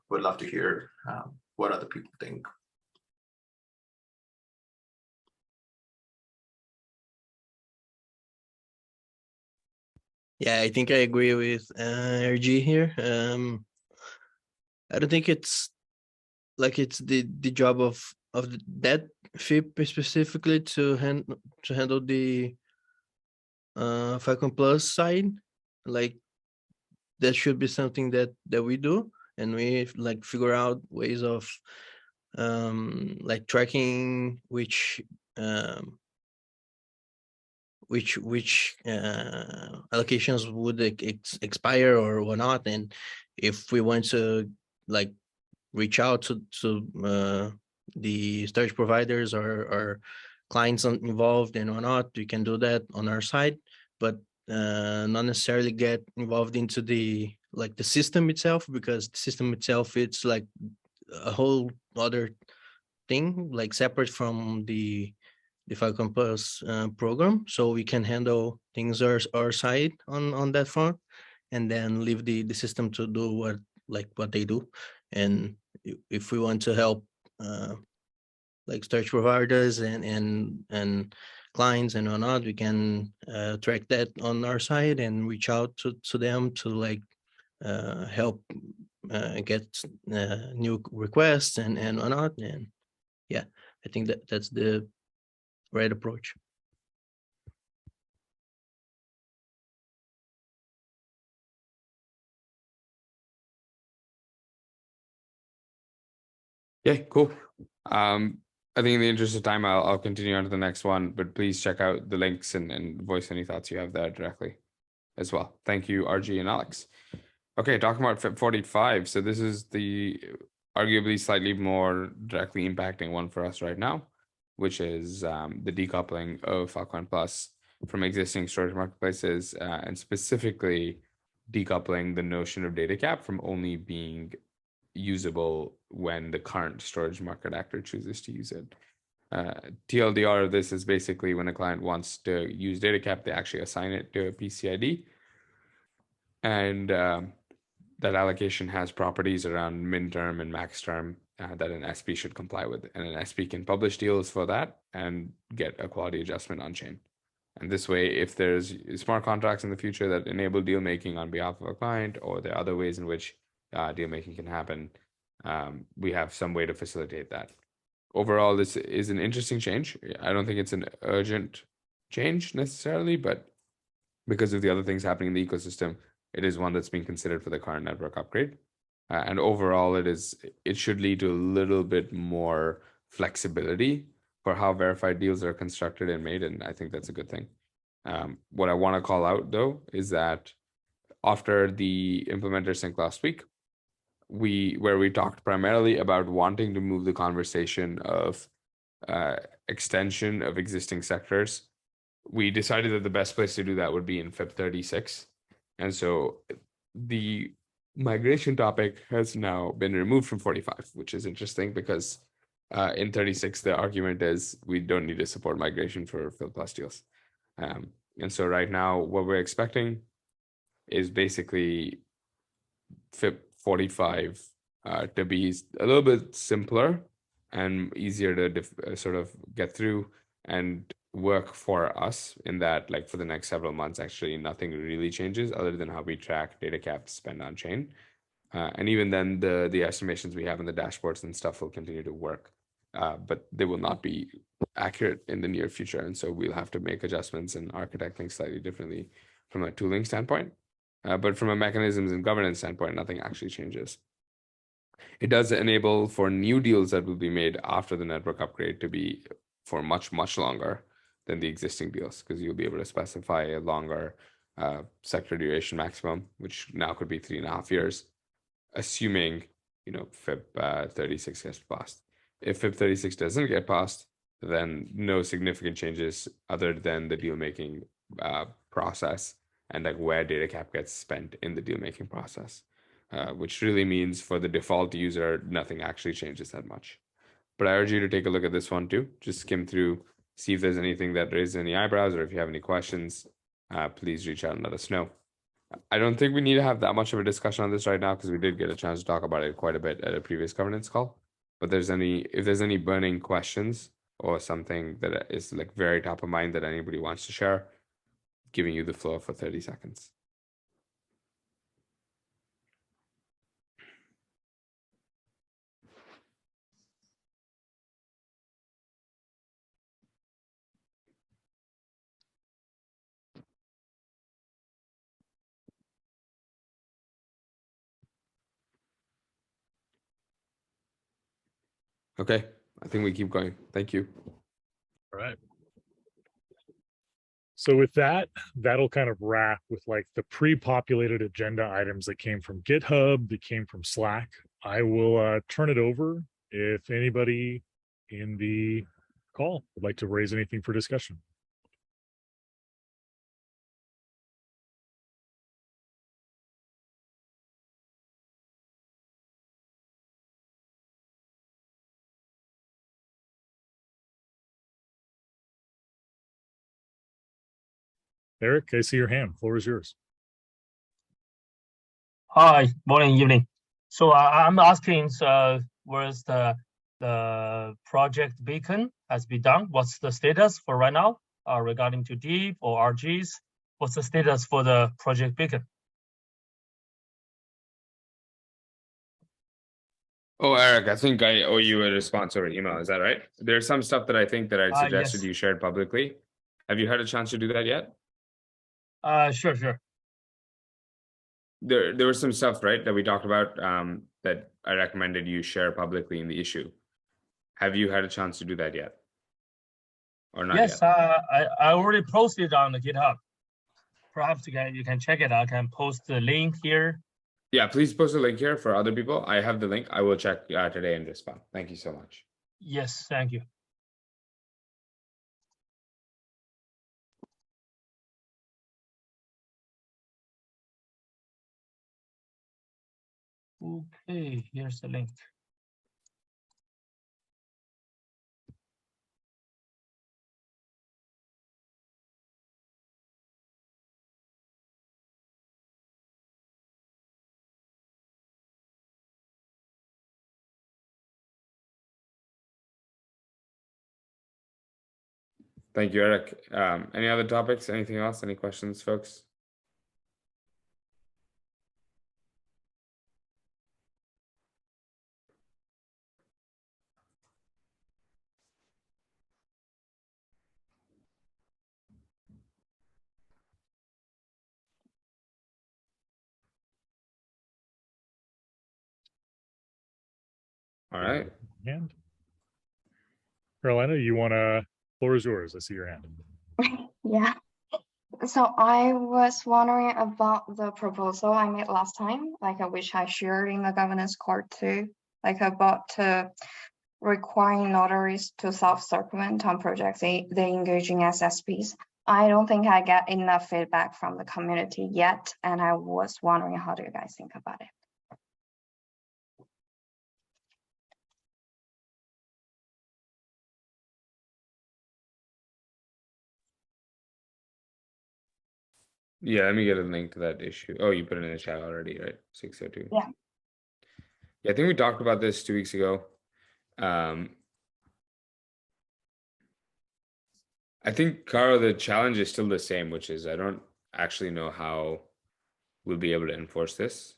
Would love to hear what other people think. Yeah, I think I agree with RG here. I don't think it's like it's the job of that FIP specifically to handle the Filecoin Plus side. Like that should be something that we do, and we like figure out ways of like tracking which allocations would expire or whatnot, and if we want to like reach out to the storage providers or clients involved and whatnot, we can do that on our side, but not necessarily get involved into the system itself, because the system itself, it's like a whole other thing, like separate from the Filecoin Plus program. So we can handle things our side on that front, and then leave the system to do what they do. And if we want to help like storage providers and clients and whatnot, we can track that on our side and reach out to them to like help get new requests and whatnot. And yeah, I think that's the right approach. Yeah, cool. I think in the interest of time, I'll continue on to the next one, but please check out the links and voice any thoughts you have there directly as well. Thank you, RG and Alex. Okay, talking about FIP 45. So this is the arguably slightly more directly impacting one for us right now, which is the decoupling of Filecoin Plus from existing storage marketplaces, and specifically decoupling the notion of Datacap from only being usable when the current storage market actor chooses to use it. TLDR of this is basically when a client wants to use Datacap, they actually assign it to a PCID, and that allocation has properties around min term and max term that an SP should comply with, and an SP can publish deals for that and get a quality adjustment on chain. And this way, if there's smart contracts in the future that enable deal making on behalf of a client, or there are other ways in which deal making can happen, we have some way to facilitate that. Overall, this is an interesting change. I don't think it's an urgent change necessarily, but because of the other things happening in the ecosystem, it is one that's being considered for the current network upgrade. And overall, it should lead to a little bit more flexibility for how verified deals are constructed and made, and I think that's a good thing. What I want to call out, though, is that after the implementer sync last week, where we talked primarily about wanting to move the conversation of extension of existing sectors, we decided that the best place to do that would be in FIP 36. And so the migration topic has now been removed from 45, which is interesting because in 36, the argument is we don't need to support migration for FIP Plus deals. And so right now, what we're expecting is basically FIP 45 to be a little bit simpler and easier to sort of get through. and work for us in that, like for the next several months, actually nothing really changes other than how we track Datacap spend on chain. And even then, the estimations we have in the dashboards and stuff will continue to work, but they will not be accurate in the near future. And so we'll have to make adjustments and architect things slightly differently from a tooling standpoint. But from a mechanisms and governance standpoint, nothing actually changes. It does enable for new deals that will be made after the network upgrade to be for much, much longer than the existing deals, because you'll be able to specify a longer sector duration maximum, which now could be 3.5 years, assuming, you know, FIP 36 gets passed. If FIP 36 doesn't get passed, then no significant changes other than the deal making process and like where Datacap gets spent in the deal making process, which really means for the default user, nothing actually changes that much. But I urge you to take a look at this one too. Just skim through, see if there's anything that raises any eyebrows, or if you have any questions, please reach out and let us know. I don't think we need to have that much of a discussion on this right now because we did get a chance to talk about it quite a bit at a previous governance call. But if there's any burning questions or something that is like very top of mind that anybody wants to share, giving you the floor for 30 seconds. Okay, I think we keep going. Thank you. All right. So with that, that'll kind of wrap with like the pre-populated agenda items that came from GitHub, that came from Slack. I will turn it over if anybody in the call would like to raise anything for discussion. Eric, I see your hand. Floor is yours. Hi, morning, evening. So I'm asking, where's the project beacon has been done? What's the status for right now regarding to deep or RGs? What's the status for the project beacon? Oh, Eric, I think I owe you a response over email. Is that right? There's some stuff that I think that I suggested Yes. you shared publicly. Have you had a chance to do that yet? Sure. There was some stuff, right, that we talked about that I recommended you share publicly in the issue. Have you had a chance to do that yet? Or not Yes, yet? I already posted on the GitHub. Perhaps you can check it. I can post the link here. Yeah, please post a link here for other people. I have the link. I will check today and respond. Thank you so much. Yes, thank you. Okay, here's the link. Thank you, Eric. Any other topics? Anything else? Any questions, folks? All right. Hand. Carolina, you want to, floor is yours. I see your hand. Yeah. So I was wondering about the proposal I made last time, like which I shared in the governance court too, like about requiring notaries to self-circumvent on projects they engage in SSPs. I don't think I get enough feedback from the community yet, and I was wondering how do you guys think about it? Yeah, let me get a link to that issue. Oh, you put it in the chat already, right? 602. Yeah. Yeah, I think we talked about this 2 weeks ago. I think, Carl, the challenge is still the same, which is I don't actually know how we'll be able to enforce this.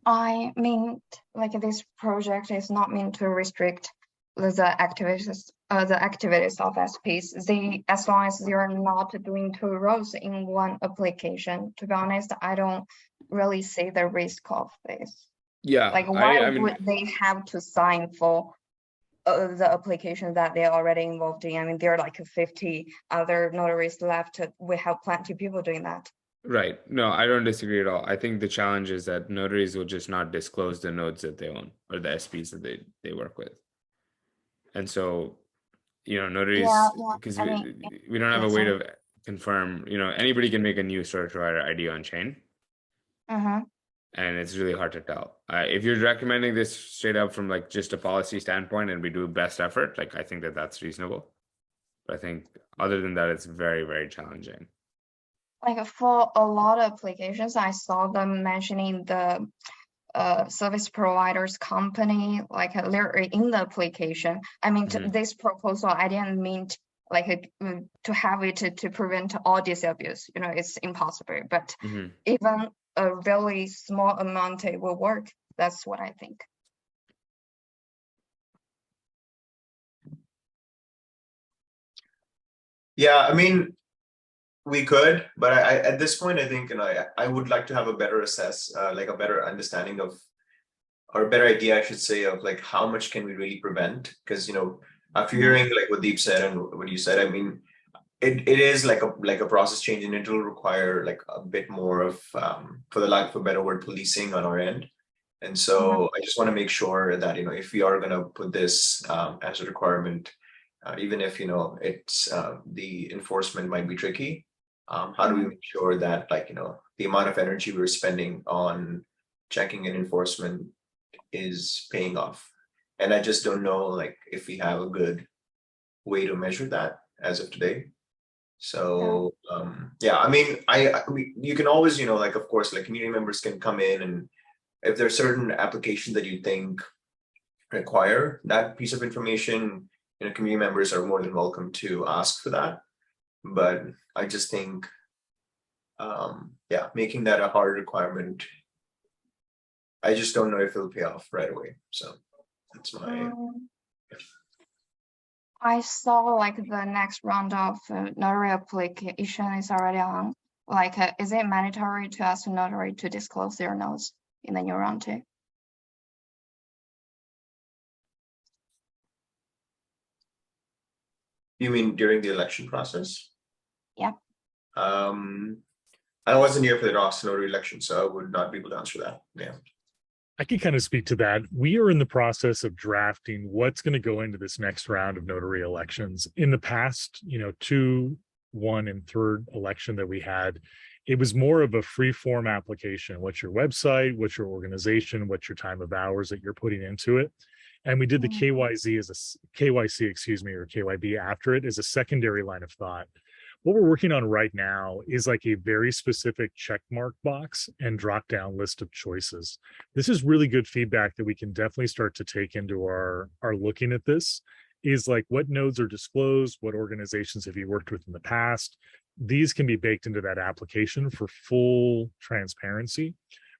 I mean, like this project is not meant to restrict the activities of SPs. As long as they are not doing two rows in one application. To be honest, I don't really see the risk of this. Yeah, Like, why I mean, would they have to sign for the application that they're already involved in? I mean, there are like 50 other notaries left. We have plenty of people doing that. right. No, I don't disagree at all. I think the challenge is that notaries will just not disclose the nodes that they own or the SPs that they work with. And so, notaries, Yeah, because I mean, we don't have yeah, a way sorry. to confirm, anybody can make a new service provider ID on chain, Mm-hmm. and it's really hard to tell. If you're recommending this straight up from like just a policy standpoint and we do best effort, like I think that that's reasonable. But I think other than that, it's very, very challenging. Like for a lot of applications, I saw them mentioning the service providers company, like literally in the application. I mean, this proposal, I didn't mean to have it to prevent all this abuse. It's impossible. But even a really small amount, it will work. That's what I think. Yeah, I mean, we could, but I at this point, I think, I would like to have a better like a better understanding of, or a better idea, I should say, of like how much can we really prevent? Because after hearing like what Deep said and what you said, I mean, it is like a process change, and it will require like a bit more of, for the lack of a better word, policing on our end. And so I just want to make sure that if we are going to put this as a requirement, even if it's the enforcement might be tricky, how do we make sure that the amount of energy we're spending on checking and enforcement is paying off? And I just don't know like if we have a good way to measure that as of today. So yeah, I mean, you can always like, of course, like community members can come in, and if there's certain applications that you think require that piece of information, community members are more than welcome to ask for that. But I just think, yeah, making that a hard requirement, I just don't know if it'll pay off right away. So that's my. I saw like the next round of notary application is already on. Like, is it mandatory to ask the notary to disclose their notes in the new round too? You mean during the election process? Yeah. I wasn't here for the Austin notary election, so I would not be able to answer that. Yeah. I can kind of speak to that. We are in the process of drafting what's going to go into this next round of notary elections. In the past, 2, 1, and 3rd election that we had, it was more of a free form application. What's your website? What's your organization? What's your time of hours that you're putting into it? And we did the KYC, excuse me, or KYB after it as a secondary line of thought. What we're working on right now is like a very specific check mark box and drop down list of choices. This is really good feedback that we can definitely start to take into our looking at this, is like what nodes are disclosed, what organizations have you worked with in the past. These can be baked into that application for full transparency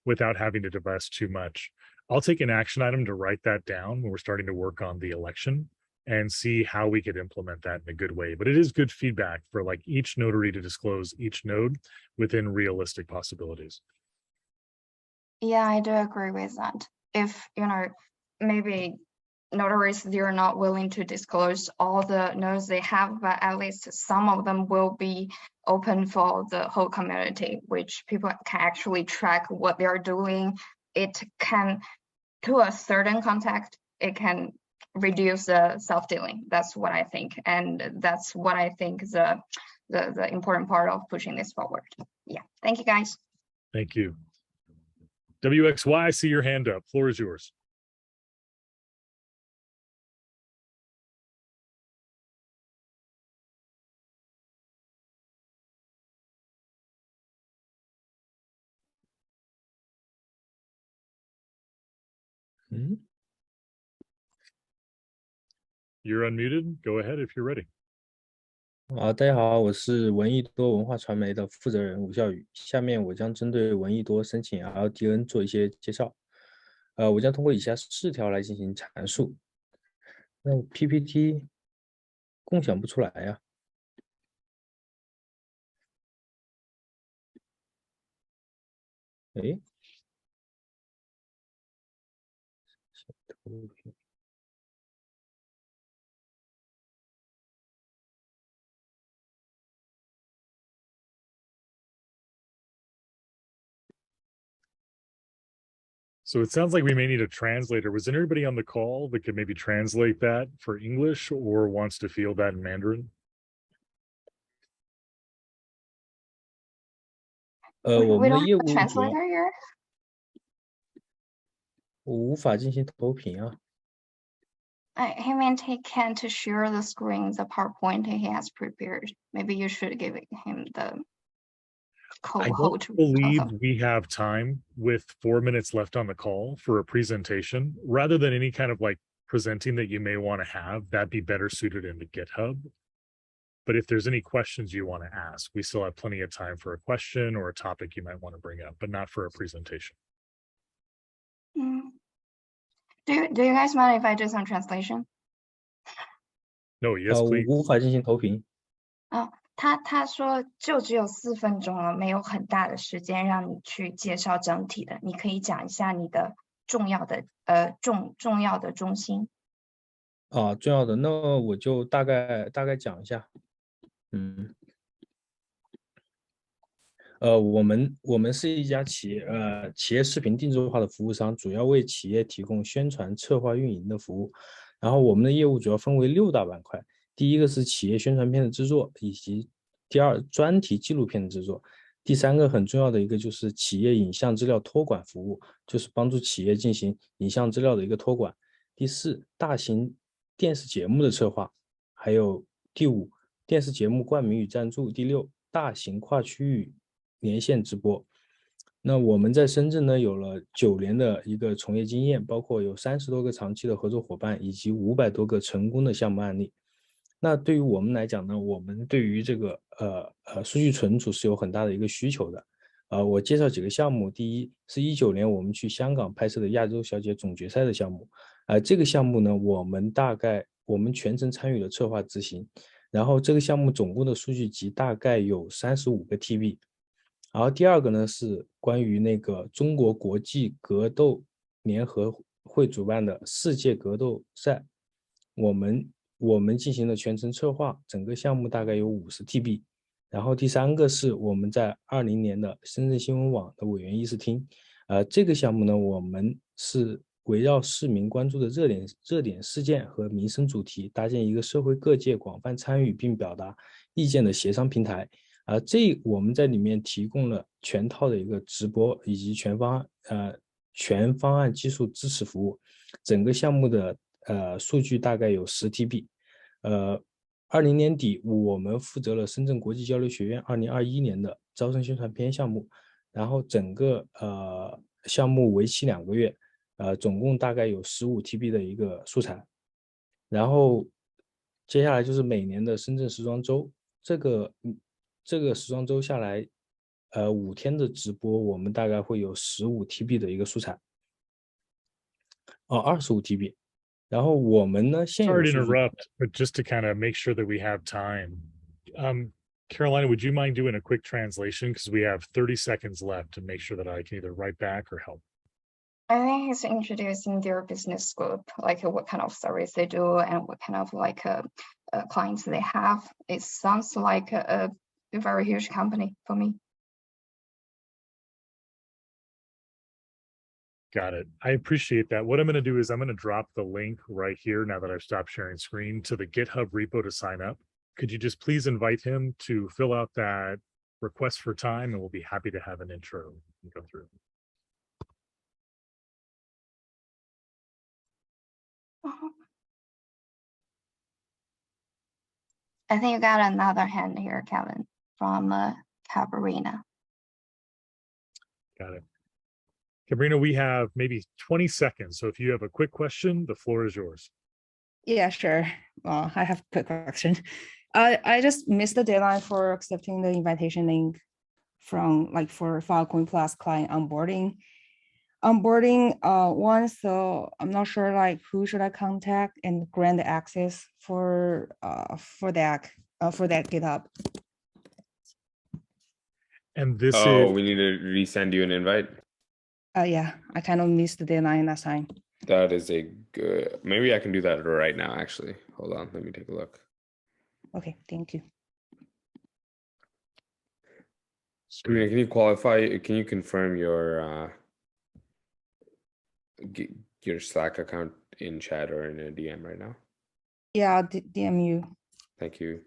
without having to divest too much. I'll take an action item to write that down when we're starting to work on the election and see how we could implement that in a good way. But it is good feedback for like each notary to disclose each node within realistic possibilities. Yeah, I do agree with that. If, maybe notaries, they're not willing to disclose all the nodes they have, but at least some of them will be open for the whole community, which people can actually track what they're doing. It can, to a certain context, it can reduce the self-dealing. That's what I think. And that's what I think the important part of pushing this forward. Yeah. Thank you, guys. Thank you. WXY, I see your hand up. Floor is yours. You're unmuted. Go ahead if you're ready. 大家好，我是闻一多文化传媒的负责人吴笑宇。下面我将针对闻一多申请 LDN 做一些介绍。我将通过以下4条来进行阐述。那 PPT 共享不出来呀。哎，So it sounds like we may need a translator. Was anybody on the call that could maybe translate that for English or wants to field that in Mandarin?我 We 们的 don't 业 have 务 a 主要 translator here. 我无法进行投屏啊。He meant he can't share the screen, the PowerPoint he has prepared. Maybe you should give him the I code. don't believe we have time with 4 minutes left on the call for a presentation. Rather than any kind of like presenting that you may want to have, that'd be better suited into GitHub. But if there's any questions you want to ask, we still have plenty of time for a question or a topic you might want to bring up, but not for a presentation. Do you guys mind if I do some translation? No, yes, 我 please. 无法进行投屏。他说就只有4分钟了，没有很大的时间让你去介绍整体的，你可以讲一下你的重要的中心。重要的，那我就大概讲一下。我们是一家企业视频定制化的服务商，主要为企业提供宣传、策划、运营的服务。然后我们的业务主要分为6大板块，第一个是企业宣传片的制作，以及第2专题纪录片的制作，第3个很重要的一个就是企业影像资料托管服务，就是帮助企业进行影像资料的一个托管。第4，大型电视节目的策划，还有第5，电视节目冠名与赞助，第6，大型跨区域连线直播。那我们在深圳呢有了9年的一个从业经验，包括有30多个长期的合作伙伴，以及500多个成功的项目案例。那对于我们来讲呢，我们对于这个数据存储是有很大的一个需求的。我介绍几个项目，第一是19年我们去香港拍摄的亚洲小姐总决赛的项目。这个项目呢，我们全程参与了策划执行，然后这个项目总共的数据集大概有35个 TB。然后第2个呢是关于那个中国国际格斗联合会主办的世界格斗赛，我们进行了全程策划，整个项目大概有50 TB。然后第3个是我们在20年的深圳新闻网的委员议事厅，这个项目呢，我们是围绕市民关注的热点事件和民生主题，搭建一个社会各界广泛参与并表达意见的协商平台。我们在里面提供了全套的一个直播以及全方案技术支持服务，整个项目的数据大概有10 TB。20年底我们负责了深圳国际交流学院2021年的招生宣传片项目，然后整个项目为期2个月，总共大概有15 TB 的一个素材。然后接下来就是每年的深圳时装周，这个时装周下来5天的直播，我们大概会有15 TB 的一个素材，25 TB。然后我们呢， Sorry to interrupt, but just to kind of make sure that we have time. Carolina, would you mind doing a quick translation? Because we have 30 seconds left to make sure that I can either write back or help. I think he's introducing their business scope, like what kind of service they do and what kind of like clients they have. It sounds like a very huge company for me. Got it. I appreciate that. What I'm going to do is I'm going to drop the link right here now that I've stopped sharing screen to the GitHub repo to sign up. Could you just please invite him to fill out that request for time, and we'll be happy to have an intro and go through. I think you got another hand here, Kevin, from Cabarina. Got it. Cabrina, we have maybe 20 seconds. So if you have a quick question, the floor is yours. Yeah, sure. I have a quick question. I just missed the deadline for accepting the invitation link from for Filecoin Plus client onboarding. One, so I'm not sure who should I contact and grant the access for that GitHub. And this Oh, is, we need to resend you an invite. Yeah, I kind of missed the deadline last time. That is a good, maybe I can do that right now, actually. Hold on, let me take a look. Okay, thank you. Sabrina, can you qualify, can you confirm your Slack account in chat or in a DM right now? Yeah, I'll DM you. Thank you.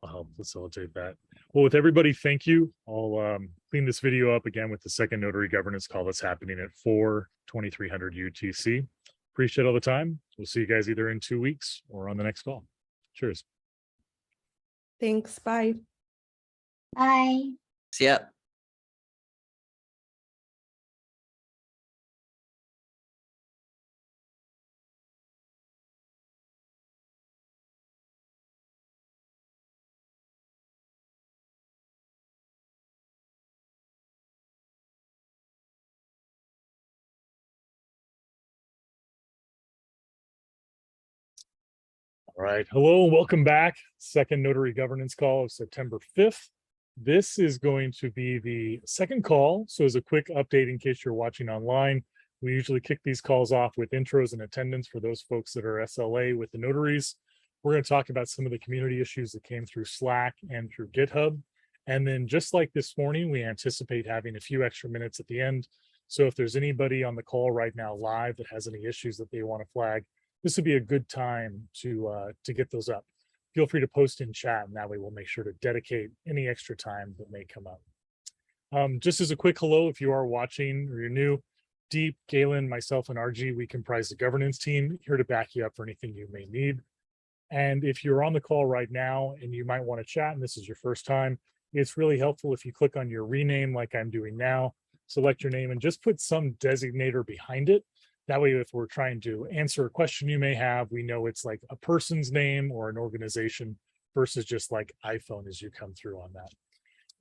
I'll help facilitate that. Well, with everybody, thank you. I'll clean this video up again with the second notary governance call that's happening at 4:2300 UTC. Appreciate all the time. We'll see you guys either in 2 weeks or on the next call. Cheers. Thanks. Bye. Bye. See ya. All right. Hello and welcome back. Second notary governance call of September 5th. This is going to be the second call. So as a quick update, in case you're watching online, we usually kick these calls off with intros and attendance for those folks that are SLA with the notaries. We're going to talk about some of the community issues that came through Slack and through GitHub. And then just like this morning, we anticipate having a few extra minutes at the end. So if there's anybody on the call right now live that has any issues that they want to flag, this would be a good time to get those up. Feel free to post in chat, and that way we'll make sure to dedicate any extra time that may come up. Just as a quick hello, if you are watching or you're new, Deep, Galen, myself, and RG, we comprise the governance team here to back you up for anything you may need. And if you're on the call right now and you might want to chat, and this is your first time, it's really helpful if you click on your rename like I'm doing now, select your name, and just put some designator behind it. That way, if we're trying to answer a question you may have, we know it's like a person's name or an organization versus just like iPhone as you come through on that.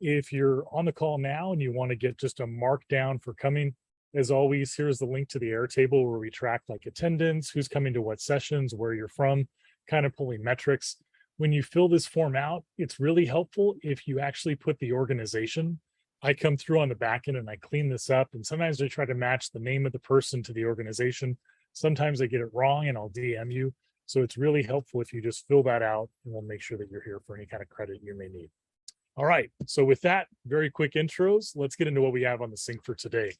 If you're on the call now and you want to get just a markdown for coming, as always, here's the link to the Airtable where we track like attendance, who's coming to what sessions, where you're from, kind of pulling metrics. When you fill this form out, it's really helpful if you actually put the organization. I come through on the back end and I clean this up. And sometimes I try to match the name of the person to the organization. Sometimes I get it wrong and I'll DM you. So it's really helpful if you just fill that out and we'll make sure that you're here for any kind of credit you may need. All right. So with that, very quick intros, let's get into what we have on the sync for today.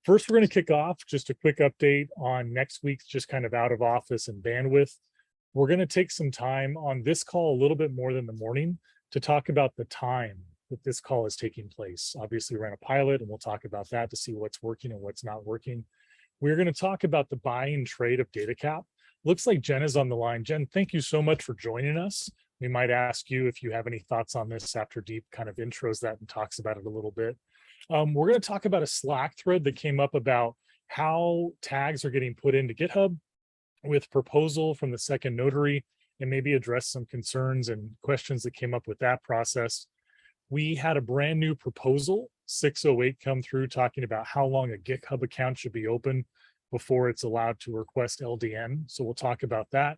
First, we're going to kick off just a quick update on next week's just kind of out of office and bandwidth. We're going to take some time on this call a little bit more than the morning to talk about the time that this call is taking place. Obviously, we're on a pilot and we'll talk about that to see what's working and what's not working. We're going to talk about the buy and trade of Datacap. Looks like Jen is on the line. Jen, thank you so much for joining us. We might ask you if you have any thoughts on this after Deep kind of intros that and talks about it a little bit. We're going to talk about a Slack thread that came up about how tags are getting put into GitHub with proposal from the second notary and maybe address some concerns and questions that came up with that process. We had a brand new proposal, 608, come through talking about how long a GitHub account should be open before it's allowed to request LDN. So we'll talk about that.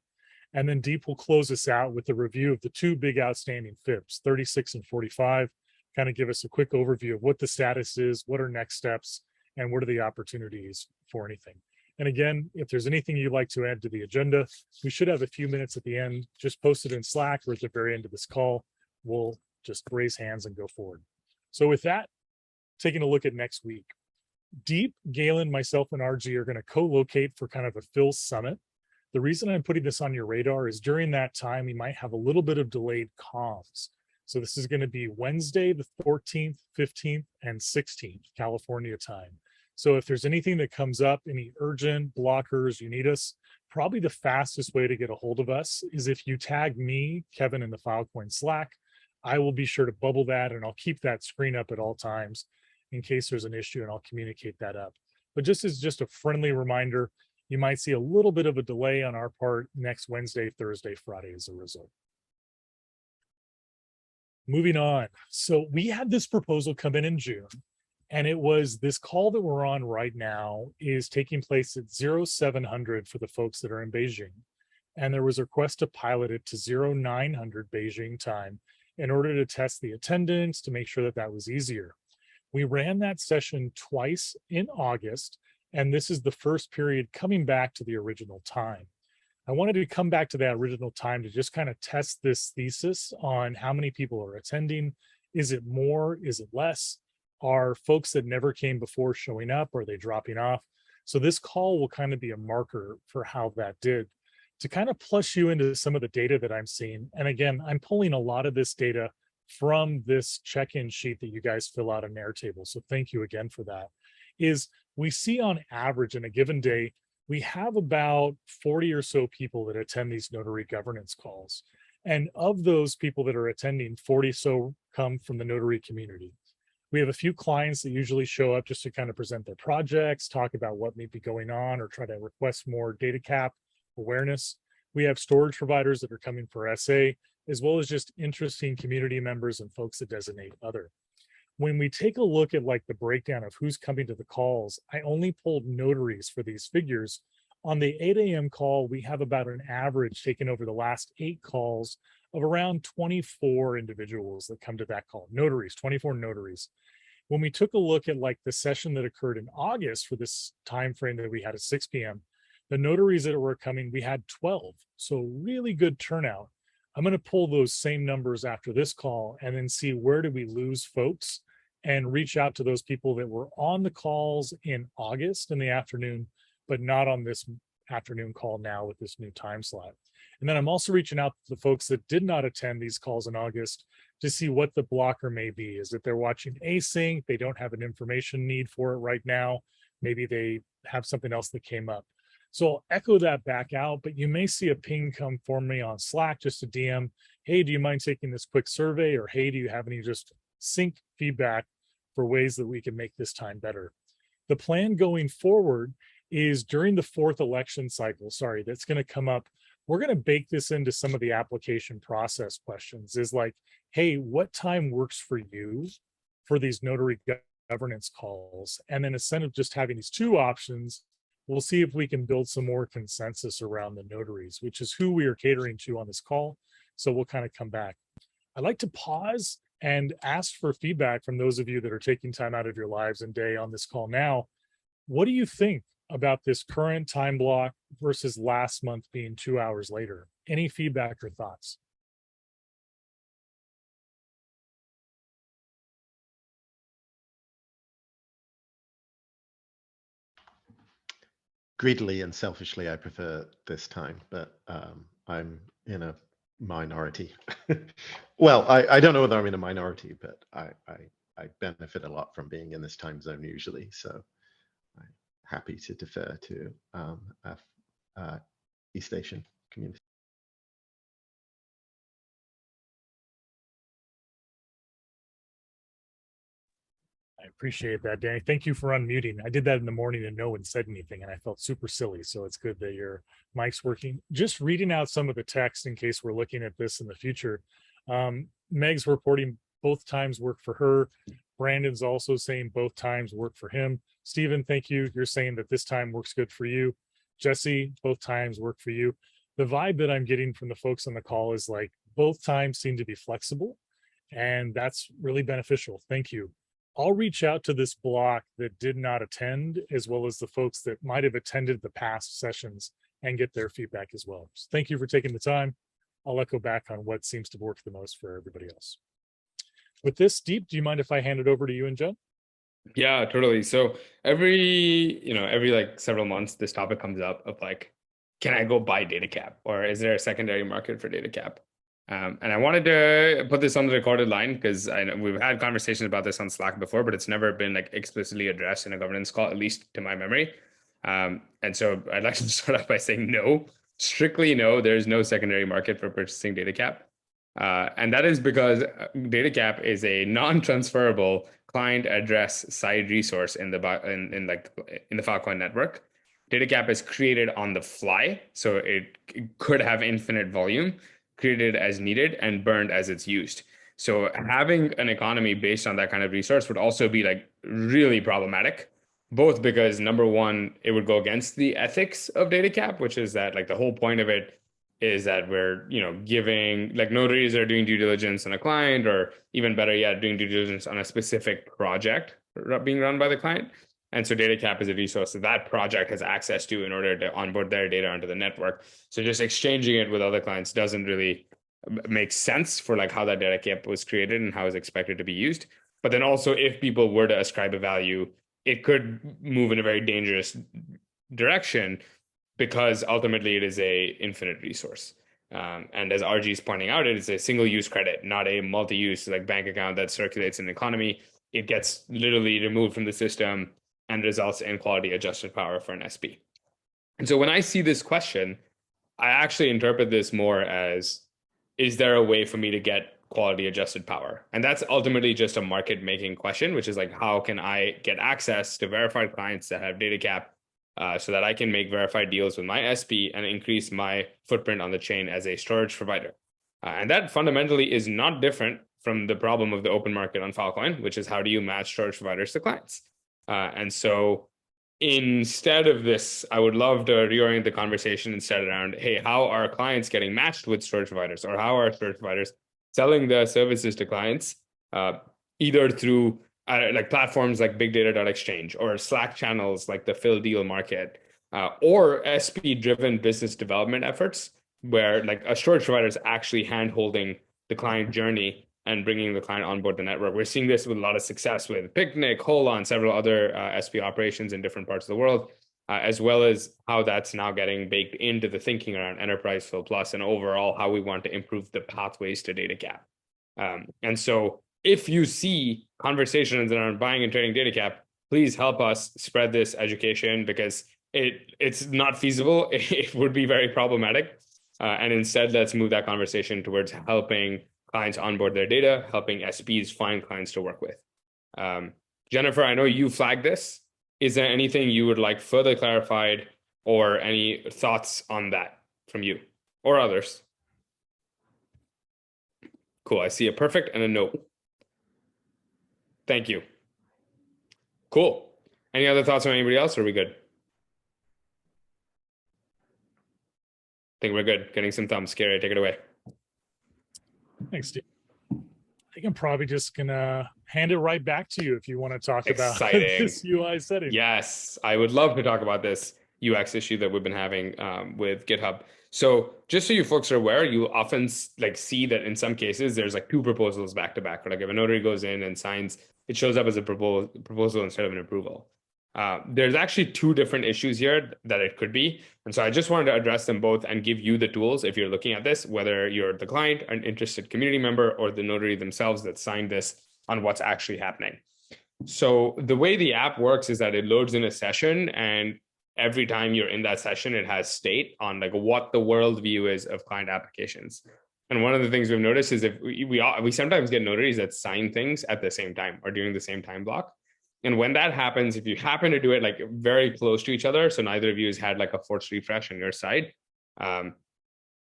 And then Deep will close us out with a review of the two big outstanding FIPs, 36 and 45, kind of give us a quick overview of what the status is, what are next steps, and what are the opportunities for anything. And again, if there's anything you'd like to add to the agenda, we should have a few minutes at the end. Just post it in Slack or at the very end of this call. We'll just raise hands and go forward. So with that, taking a look at next week, Deep, Galen, myself, and RG are going to co-locate for kind of a Phil Summit. The reason I'm putting this on your radar is during that time, we might have a little bit of delayed comms. So this is going to be Wednesday, the 14th, 15th, and 16th, California time. So if there's anything that comes up, any urgent blockers, you need us, probably the fastest way to get a hold of us is if you tag me, Kevin, in the Filecoin Slack. I will be sure to bubble that and I'll keep that screen up at all times in case there's an issue and I'll communicate that up. But just as just a friendly reminder, You might see a little bit of a delay on our part next Wednesday, Thursday, Friday as a result. Moving on. So we had this proposal come in June, and it was this call that we're on right now is taking place at 0700 for the folks that are in Beijing. And there was a request to pilot it to 0900 Beijing time in order to test the attendance to make sure that that was easier. We ran that session twice in August, and this is the first period coming back to the original time. I wanted to come back to that original time to just kind of test this thesis on how many people are attending. Is it more? Is it less? Are folks that never came before showing up? Are they dropping off? So this call will kind of be a marker for how that did. To kind of plush you into some of the data that I'm seeing. And again, I'm pulling a lot of this data from this check-in sheet that you guys fill out on Airtable. So thank you again for that. Is we see on average in a given day, we have about 40 or so people that attend these notary governance calls. And of those people that are attending, 40 so come from the notary community. We have a few clients that usually show up just to kind of present their projects, talk about what may be going on, or try to request more Datacap awareness. We have storage providers that are coming for SA, as well as just interesting community members and folks that designate other. When we take a look at like the breakdown of who's coming to the calls, I only pulled notaries for these figures. On the 8 a.m. call, we have about an average taken over the last 8 calls of around 24 individuals that come to that call. Notaries, 24 notaries. When we took a look at like the session that occurred in August for this time frame that we had at 6 p.m., the notaries that were coming, we had 12. So really good turnout. I'm going to pull those same numbers after this call and then see where do we lose folks and reach out to those people that were on the calls in August in the afternoon, but not on this afternoon call now with this new time slot. And then I'm also reaching out to the folks that did not attend these calls in August to see what the blocker may be. Is that they're watching async, they don't have an information need for it right now. Maybe they have something else that came up. So I'll echo that back out, but you may see a ping come for me on Slack, just a DM. Hey, do you mind taking this quick survey? Or hey, do you have any just sync feedback for ways that we can make this time better? The plan going forward is during the 4th election cycle, that's going to come up. We're going to bake this into some of the application process questions is like, hey, what time works for you for these notary governance calls? And then instead of just having these 2 options, we'll see if we can build some more consensus around the notaries, which is who we are catering to on this call. So we'll kind of come back. I'd like to pause and ask for feedback from those of you that are taking time out of your lives and day on this call now. What do you think about this current time block versus last month being 2 hours later? Any feedback or thoughts? Greedily and selfishly, I prefer this time, but I'm in a minority. Well, I don't know whether I'm in a minority, but I benefit a lot from being in this time zone usually. So I'm happy to defer to East Asian community. I appreciate that, Danny. Thank you for unmuting. I did that in the morning and no one said anything and I felt super silly. So it's good that your mic's working. Just reading out some of the text in case we're looking at this in the future. Meg's reporting both times work for her. Brandon's also saying both times work for him. Stephen, thank you. You're saying that this time works good for you. Jesse, both times work for you. The vibe that I'm getting from the folks on the call is like both times seem to be flexible and that's really beneficial. Thank you. I'll reach out to this block that did not attend, as well as the folks that might have attended the past sessions and get their feedback as well. So thank you for taking the time. I'll echo back on what seems to work the most for everybody else. With this, Deep, do you mind if I hand it over to you and Jen? Yeah, totally. So every like several months, this topic comes up of like, can I go buy Datacap, or is there a secondary market for Datacap? And I wanted to put this on the recorded line because I know we've had conversations about this on Slack before, but it's never been like explicitly addressed in a governance call, at least to my memory. And so I'd like to start off by saying no, strictly no, there's no secondary market for purchasing Datacap. And that is because Datacap is a non-transferable client address side resource in the Filecoin network. Datacap is created on the fly, so it could have infinite volume, created as needed and burned as it's used. So having an economy based on that kind of resource would also be like really problematic, both because number one, it would go against the ethics of Datacap, which is that like the whole point of it is that we're, giving, like, notaries are doing due diligence on a client, or even better yet, doing due diligence on a specific project being run by the client. And so Datacap is a resource that project has access to in order to onboard their data onto the network. So just exchanging it with other clients doesn't really make sense for like how that Datacap was created and how it's expected to be used. But then also, if people were to ascribe a value, it could move in a very dangerous direction, because ultimately it is a infinite resource. And as RG is pointing out, it is a single-use credit, not a multi-use like bank account that circulates in the economy. It gets literally removed from the system and results in quality adjusted power for an SP. And so when I see this question, I actually interpret this more as, is there a way for me to get quality adjusted power? And that's ultimately just a market making question, which is like, how can I get access to verified clients that have Datacap so that I can make verified deals with my SP and increase my footprint on the chain as a storage provider? And that fundamentally is not different from the problem of the open market on Filecoin, which is how do you match storage providers to clients? And so instead of this, I would love to reorient the conversation instead around, hey, how are clients getting matched with storage providers, or how are storage providers selling their services to clients, either through like platforms like bigdata.exchange or Slack channels like the Phil Deal Market, or SP-driven business development efforts where like a storage provider is actually hand-holding the client journey and bringing the client on board the network. We're seeing this with a lot of success with Picnic, Hola, and several other SP operations in different parts of the world, as well as how that's now getting baked into the thinking around Enterprise Phil Plus and overall how we want to improve the pathways to Datacap. And so if you see conversations around buying and trading Datacap, please help us spread this education, because it's not feasible. It would be very problematic. And instead, let's move that conversation towards helping clients onboard their data, helping SPs find clients to work with. Jennifer, I know you flagged this. Is there anything you would like further clarified, or any thoughts on that from you or others? Cool, I see a perfect and a no. Thank you. Cool. Any other thoughts on anybody else, or are we good? I think we're good. Getting some thumbs. Scary, take it away. Thanks, Steve. I think I'm probably just gonna hand it right back to you if you want to talk about this UI setting. Yes, I would love to talk about this UX issue that we've been having with GitHub. So just so you folks are aware, you often like see that in some cases there's like two proposals back to back. Or like if a notary goes in and signs, it shows up as a proposal instead of an approval. There's actually two different issues here that it could be. And so I just wanted to address them both and give you the tools if you're looking at this, whether you're the client, an interested community member, or the notary themselves that signed this, on what's actually happening. So the way the app works is that it loads in a session, and every time you're in that session, it has state on like what the world view is of client applications. And one of the things we've noticed is if we sometimes get notaries that sign things at the same time or during the same time block. And when that happens, if you happen to do it like very close to each other, so neither of you has had like a forced refresh on your side, and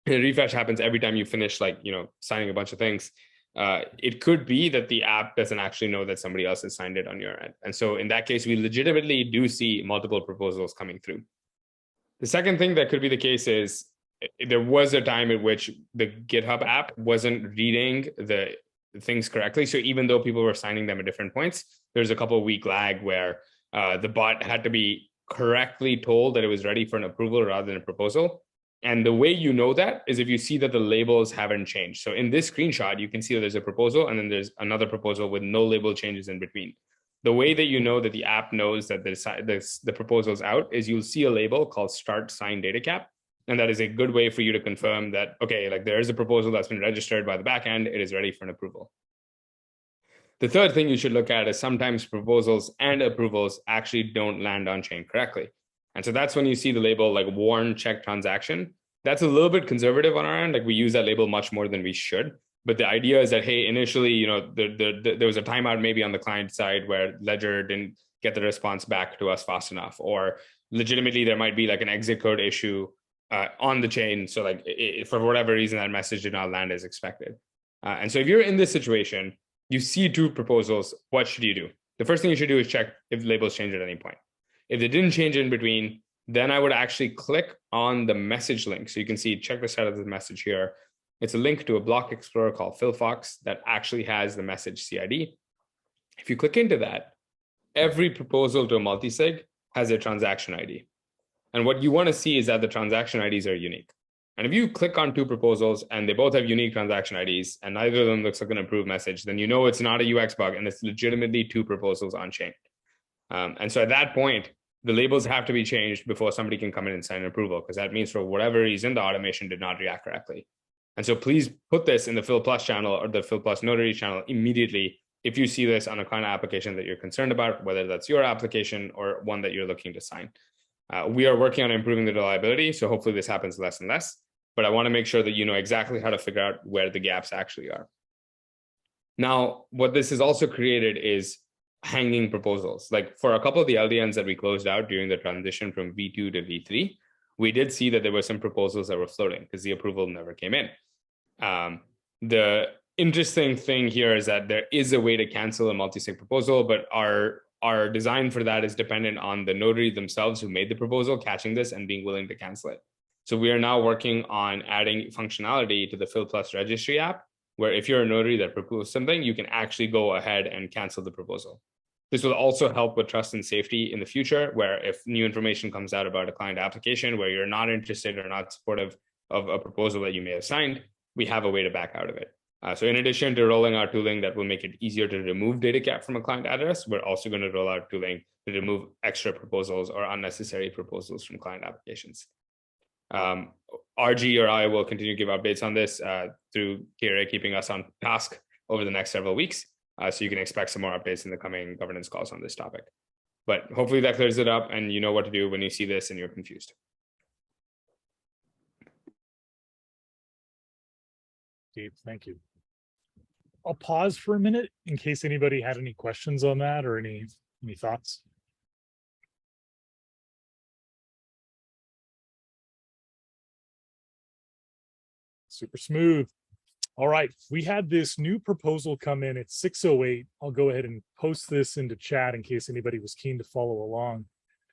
the refresh happens every time you finish like, signing a bunch of things, it could be that the app doesn't actually know that somebody else has signed it on your end. And so in that case, we legitimately do see multiple proposals coming through. The second thing that could be the case is there was a time in which the GitHub app wasn't reading the things correctly. So even though people were signing them at different points, there's a couple of week lag where the bot had to be correctly told that it was ready for an approval rather than a proposal. And the way you know that is if you see that the labels haven't changed. So in this screenshot, you can see that there's a proposal and then there's another proposal with no label changes in between. The way that you know that the app knows that the proposal is out is you'll see a label called Start Sign Datacap. And that is a good way for you to confirm that, okay, like there is a proposal that's been registered by the backend, it is ready for an approval. The third thing you should look at is sometimes proposals and approvals actually don't land on chain correctly. And so that's when you see the label like warn check transaction. That's a little bit conservative on our end. Like we use that label much more than we should. But the idea is that, hey, initially, there was a timeout maybe on the client side where Ledger didn't get the response back to us fast enough, or legitimately there might be like an exit code issue on the chain. So like for whatever reason, that message did not land as expected. And so if you're in this situation, you see two proposals, what should you do? The first thing you should do is check if labels change at any point. If they didn't change in between, then I would actually click on the message link. So you can see, check this out of the message here. It's a link to a block explorer called Filefox that actually has the message CID. If you click into that, every proposal to a multisig has a transaction ID. And what you want to see is that the transaction IDs are unique. And if you click on two proposals and they both have unique transaction IDs and neither of them looks like an approved message, then you know it's not a UX bug and it's legitimately two proposals on chain. And so at that point, the labels have to be changed before somebody can come in and sign an approval, because that means for whatever reason, the automation did not react correctly. And so please put this in the Fil Plus channel or the Fil Plus Notary channel immediately if you see this on a client application that you're concerned about, whether that's your application or one that you're looking to sign. We are working on improving the reliability, so hopefully this happens less and less, but I want to make sure that you know exactly how to figure out where the gaps actually are. Now, what this has also created is hanging proposals. Like for a couple of the LDNs that we closed out during the transition from V2 to V3, we did see that there were some proposals that were floating because the approval never came in. The interesting thing here is that there is a way to cancel a multi-sig proposal, but our design for that is dependent on the notary themselves who made the proposal catching this and being willing to cancel it. So we are now working on adding functionality to the Fil Plus registry app, where if you're a notary that proposed something, you can actually go ahead and cancel the proposal. This will also help with trust and safety in the future, where if new information comes out about a client application where you're not interested or not supportive of a proposal that you may have signed, we have a way to back out of it. So in addition to rolling out tooling that will make it easier to remove Datacap from a client address, we're also going to roll out tooling to remove extra proposals or unnecessary proposals from client applications. RG or I will continue to give updates on this through Kira keeping us on task over the next several weeks. So you can expect some more updates in the coming governance calls on this topic. But hopefully that clears it up and you know what to do when you see this and you're confused. Dave, thank you. I'll pause for a minute in case anybody had any questions on that or any thoughts. Super smooth. All right, we had this new proposal come in at 6:08. I'll go ahead and post this into chat in case anybody was keen to follow along.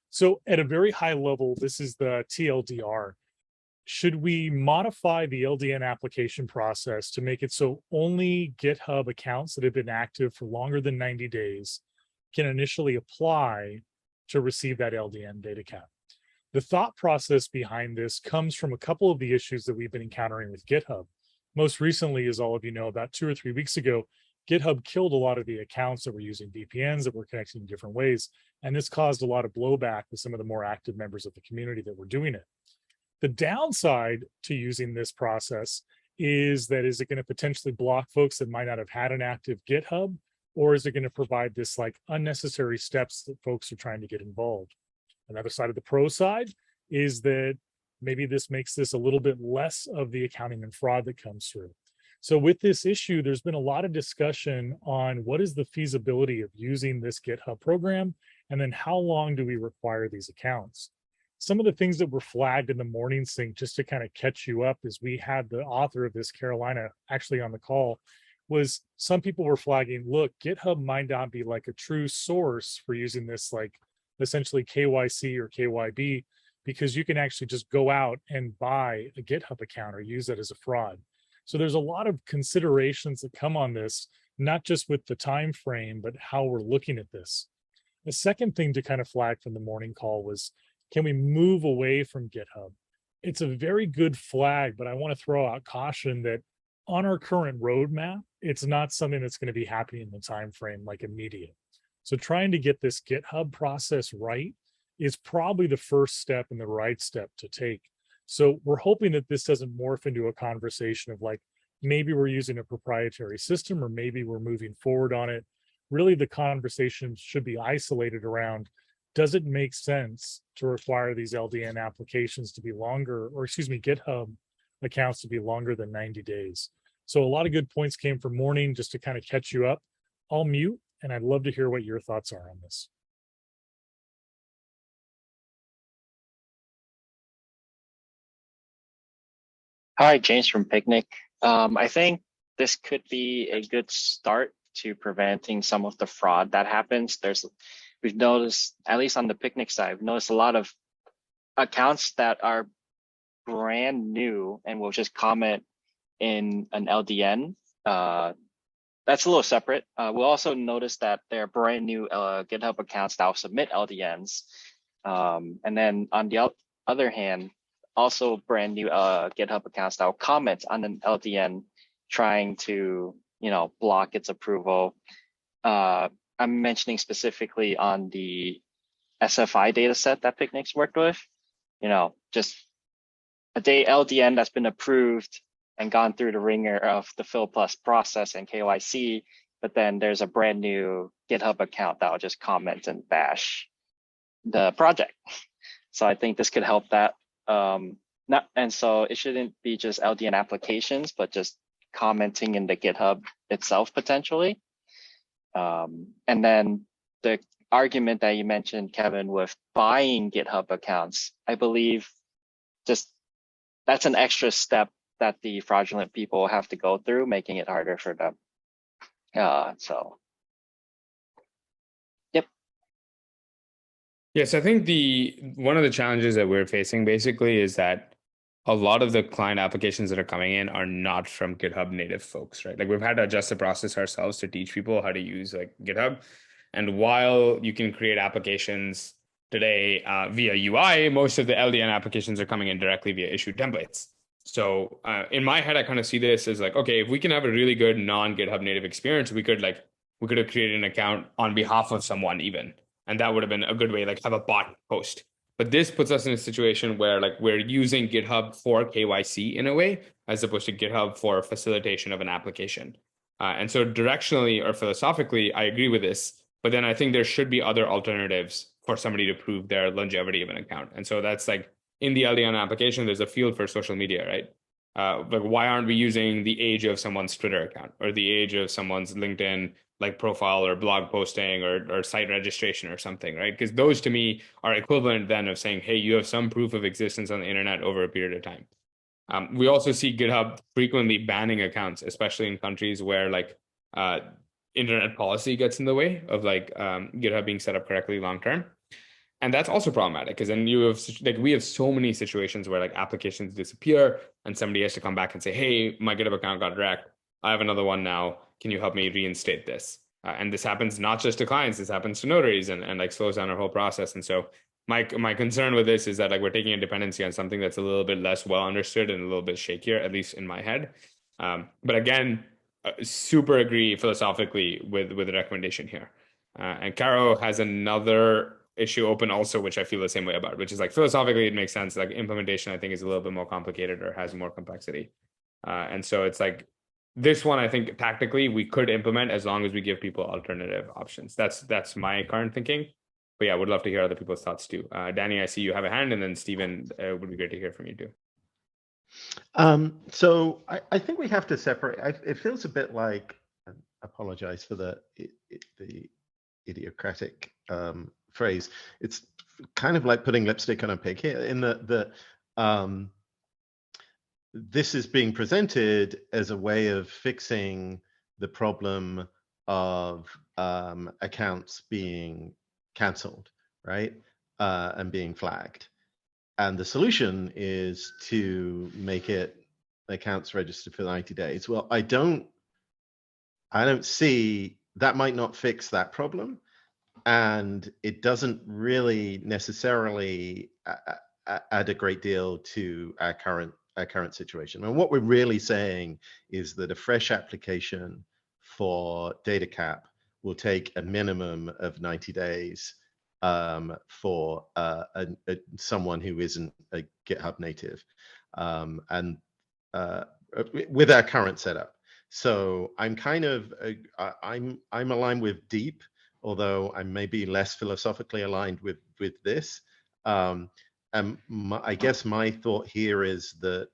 So at a very high level, this is the TLDR. Should we modify the LDN application process to make it so only GitHub accounts that have been active for longer than 90 days can initially apply to receive that LDN Datacap? The thought process behind this comes from a couple of the issues that we've been encountering with GitHub. Most recently, as all of you know, about 2 or 3 weeks ago, GitHub killed a lot of the accounts that were using VPNs that were connecting in different ways. And this caused a lot of blowback with some of the more active members of the community that were doing it. The downside to using this process is that is it going to potentially block folks that might not have had an active GitHub, or is it going to provide this like unnecessary steps that folks are trying to get involved? Another side of the pro side is that maybe this makes this a little bit less of the accounting and fraud that comes through. So with this issue, there's been a lot of discussion on what is the feasibility of using this GitHub program, and then how long do we require these accounts? Some of the things that were flagged in the morning sync, just to kind of catch you up, is we had the author of this, Carolina, actually on the call, was some people were flagging, look, GitHub might not be like a true source for using this like essentially KYC or KYB, because you can actually just go out and buy a GitHub account or use it as a fraud. So there's a lot of considerations that come on this, not just with the time frame, but how we're looking at this. The second thing to kind of flag from the morning call was, can we move away from GitHub? It's a very good flag, but I want to throw out caution that on our current roadmap, it's not something that's going to be happening in the time frame like immediate. So trying to get this GitHub process right is probably the first step and the right step to take. So we're hoping that this doesn't morph into a conversation of like, maybe we're using a proprietary system or maybe we're moving forward on it. Really, the conversation should be isolated around, does it make sense to require these LDN applications to be longer, or excuse me, GitHub accounts to be longer than 90 days? So a lot of good points came from morning. Just to kind of catch you up, I'll mute, and I'd love to hear what your thoughts are on this. Hi, James from Picnic. I think this could be a good start to preventing some of the fraud that happens. We've noticed, at least on the Picnic side, we've noticed a lot of accounts that are brand new and will just comment in an LDN. That's a little separate. We'll also notice that there are brand new GitHub accounts that will submit LDNs. And then on the other hand, also brand new GitHub accounts that will comment on an LDN trying to, block its approval. I'm mentioning specifically on the SFI data set that Picnic's worked with, just a day LDN that's been approved and gone through the ringer of the Fil Plus process and KYC, but then there's a brand new GitHub account that will just comment and bash the project. So I think this could help that. And so it shouldn't be just LDN applications, but just commenting in the GitHub itself potentially. And then the argument that you mentioned, Kevin, with buying GitHub accounts, I believe just that's an extra step that the fraudulent people have to go through, making it harder for them. So, yep. Yes, I think one of the challenges that we're facing basically is that a lot of the client applications that are coming in are not from GitHub native folks, right? Like we've had to adjust the process ourselves to teach people how to use like GitHub. And while you can create applications today via UI, most of the LDN applications are coming in directly via issue templates. So in my head, I kind of see this as like, okay, if we can have a really good non-GitHub native experience, we could have created an account on behalf of someone even. And that would have been a good way, like have a bot post. But this puts us in a situation where like we're using GitHub for KYC in a way, as opposed to GitHub for facilitation of an application. And so directionally or philosophically, I agree with this. But then I think there should be other alternatives for somebody to prove their longevity of an account. And so that's like in the LDN application, there's a field for social media, right? Like why aren't we using the age of someone's Twitter account or the age of someone's LinkedIn like profile or blog posting or site registration or something, right? Because those to me are equivalent then of saying, hey, you have some proof of existence on the internet over a period of time. We also see GitHub frequently banning accounts, especially in countries where like internet policy gets in the way of like GitHub being set up correctly long term. And that's also problematic because then we have so many situations where like applications disappear and somebody has to come back and say, hey, my GitHub account got wrecked. I have another one now. Can you help me reinstate this? And this happens not just to clients, this happens to notaries and like slows down our whole process. And so my concern with this is that like we're taking a dependency on something that's a little bit less well understood and a little bit shakier, at least in my head. But again, super agree philosophically with the recommendation here. And Caro has another issue open also, which I feel the same way about, which is like philosophically it makes sense. Like implementation, I think, is a little bit more complicated or has more complexity. And so it's like this one, I think tactically we could implement as long as we give people alternative options. That's my current thinking. But yeah, would love to hear other people's thoughts too. Danny, I see you have a hand, and then Stephen, would be great to hear from you too. So I think we have to separate. It feels a bit like, I apologize for the idiocratic phrase. It's kind of like putting lipstick on a pig here in that this is being presented as a way of fixing the problem of accounts being cancelled, right? And being flagged. And the solution is to make it accounts registered for 90 days. Well, I don't see, that might not fix that problem. And it doesn't really necessarily add a great deal to our current situation. And what we're really saying is that a fresh application for Datacap will take a minimum of 90 days for someone who isn't a GitHub native, and with our current setup. So I'm kind of I'm aligned with Deep, although I may be less philosophically aligned with this. I guess my thought here is that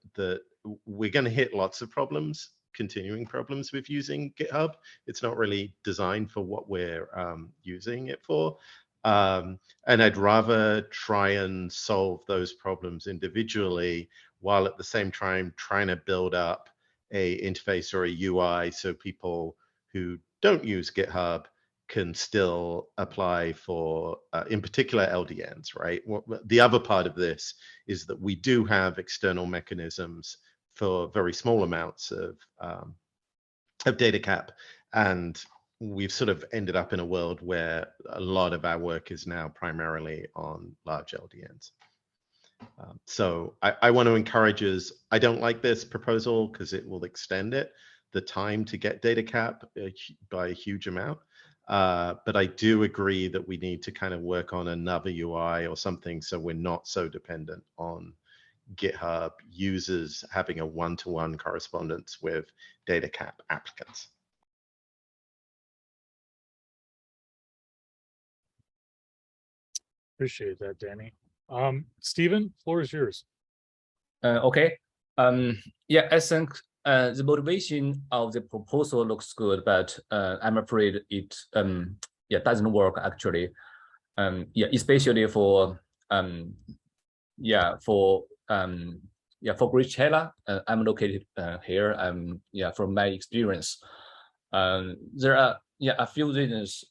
we're going to hit lots of problems, continuing problems with using GitHub. It's not really designed for what we're using it for. And I'd rather try and solve those problems individually while at the same time trying to build up a interface or a UI so people who don't use GitHub can still apply for, in particular, LDNs, right? The other part of this is that we do have external mechanisms for very small amounts of Datacap, and we've sort of ended up in a world where a lot of our work is now primarily on large LDNs. So I want to encourage us. I don't like this proposal because it will extend the time to get Datacap by a huge amount. But I do agree that we need to kind of work on another UI or something so we're not so dependent on GitHub users having a one-to-one correspondence with Datacap applicants. Appreciate that, Danny. Stephen, floor is yours. Okay. Yeah, I think the motivation of the proposal looks good, but I'm afraid it doesn't work actually. Yeah, especially for for Bridgechella. I'm located here. From my experience, there are a few reasons.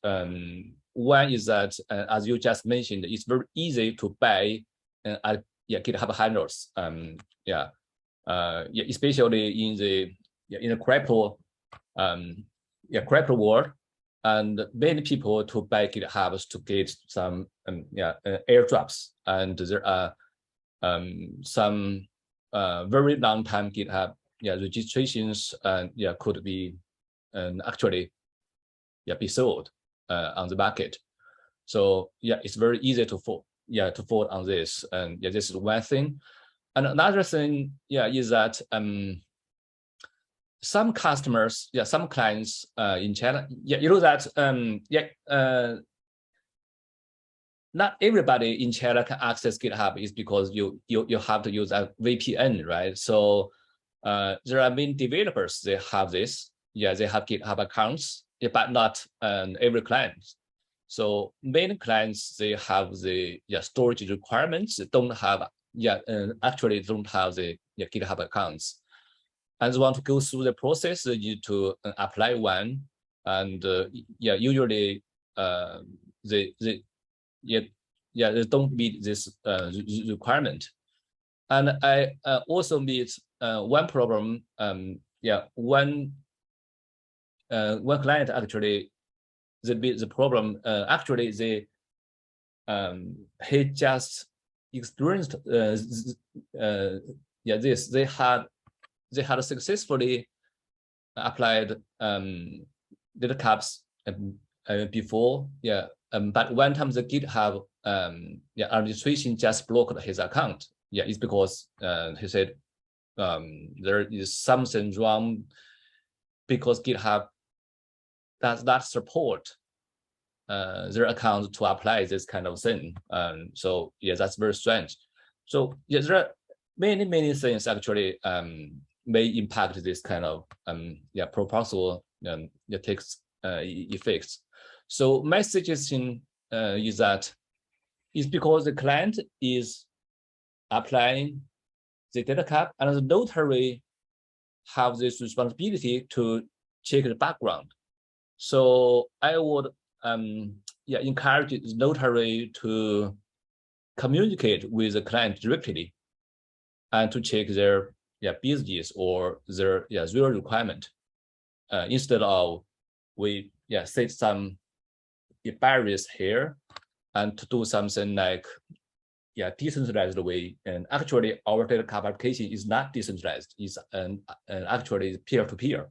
One is that, as you just mentioned, it's very easy to buy GitHub handles. Especially in the crypto crypto world, and many people to buy GitHubs to get some airdrops, and there are some very long time GitHub registrations could be actually be sold on the market. So it's very easy to fall on this, and this is one thing. And another thing is that some customers, some clients in China, you know that not everybody in China can access GitHub is because you have to use a VPN, right? So there are many developers, they have this, they have GitHub accounts, but not every client. So many clients, they have the storage requirements, they don't have actually don't have the GitHub accounts, and they want to go through the process. They need to apply one, and usually they don't meet this requirement. And I also meet one problem. One client actually the problem actually he just experienced this. They had successfully applied Datacaps before, but one time the GitHub administration just blocked his account. It's because he said there is something wrong because GitHub does not support their account to apply this kind of thing. So that's very strange. So there are many things actually may impact this kind of proposal takes effects. So my suggestion is that it's because the client is applying the Datacap, and the notary have this responsibility to check the background. So I would encourage the notary to communicate with the client directly and to check their business or their real requirement, instead of we set some barriers here and to do something like decentralized way. And actually our Datacap application is not decentralized, it's actually peer-to-peer.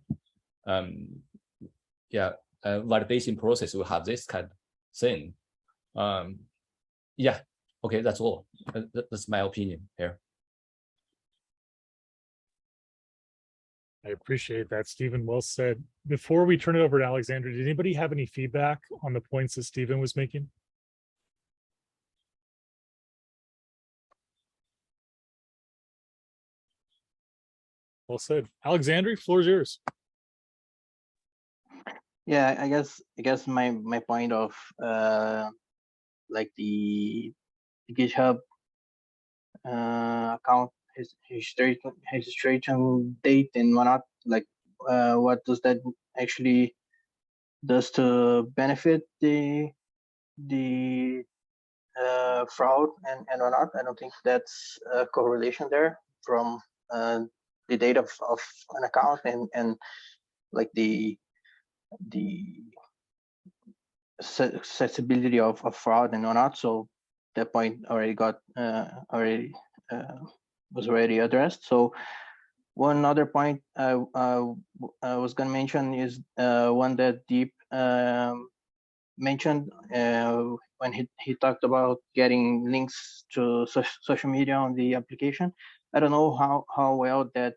Validation process will have this kind of thing. Okay, that's all. That's my opinion here. I appreciate that, Stephen. Well said. Before we turn it over to Alexander, did anybody have any feedback on the points that Stephen was making? Well said. Alexander, floor is yours. Yeah, I guess my point of like the GitHub account registration date and whatnot. Like, what does that actually does to benefit the fraud and whatnot? I don't think that's a correlation there from the date of an account and like the accessibility of fraud and whatnot. So that point already got was already addressed. So one other point I was going to mention is one that Deep mentioned when he talked about getting links to social media on the application. I don't know how well that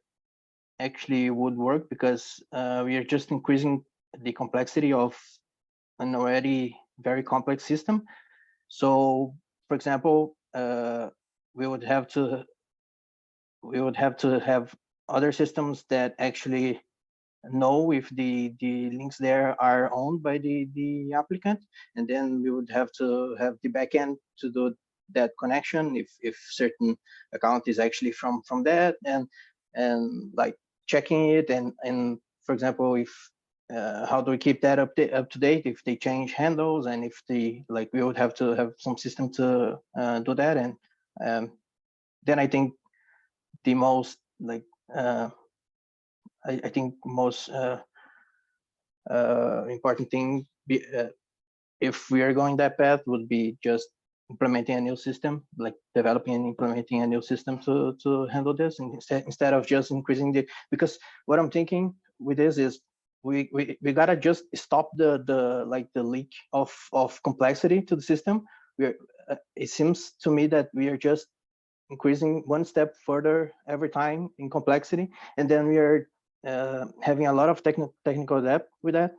actually would work, because we are just increasing the complexity of an already very complex system. So, for example, we would have to have other systems that actually know if the links there are owned by the applicant, and then we would have to have the backend to do that connection if certain account is actually from that, and like checking it, and for example, if how do we keep that up to date if they change handles, and if they like we would have to have some system to do that. And then I think the most like I think most important thing if we are going that path would be just implementing a new system, like developing and implementing a new system to handle this, and instead of just increasing the, because what I'm thinking with this is we gotta just stop the leak of complexity to the system. We're it seems to me that we are just increasing one step further every time in complexity, and then we are having a lot of technical debt with that,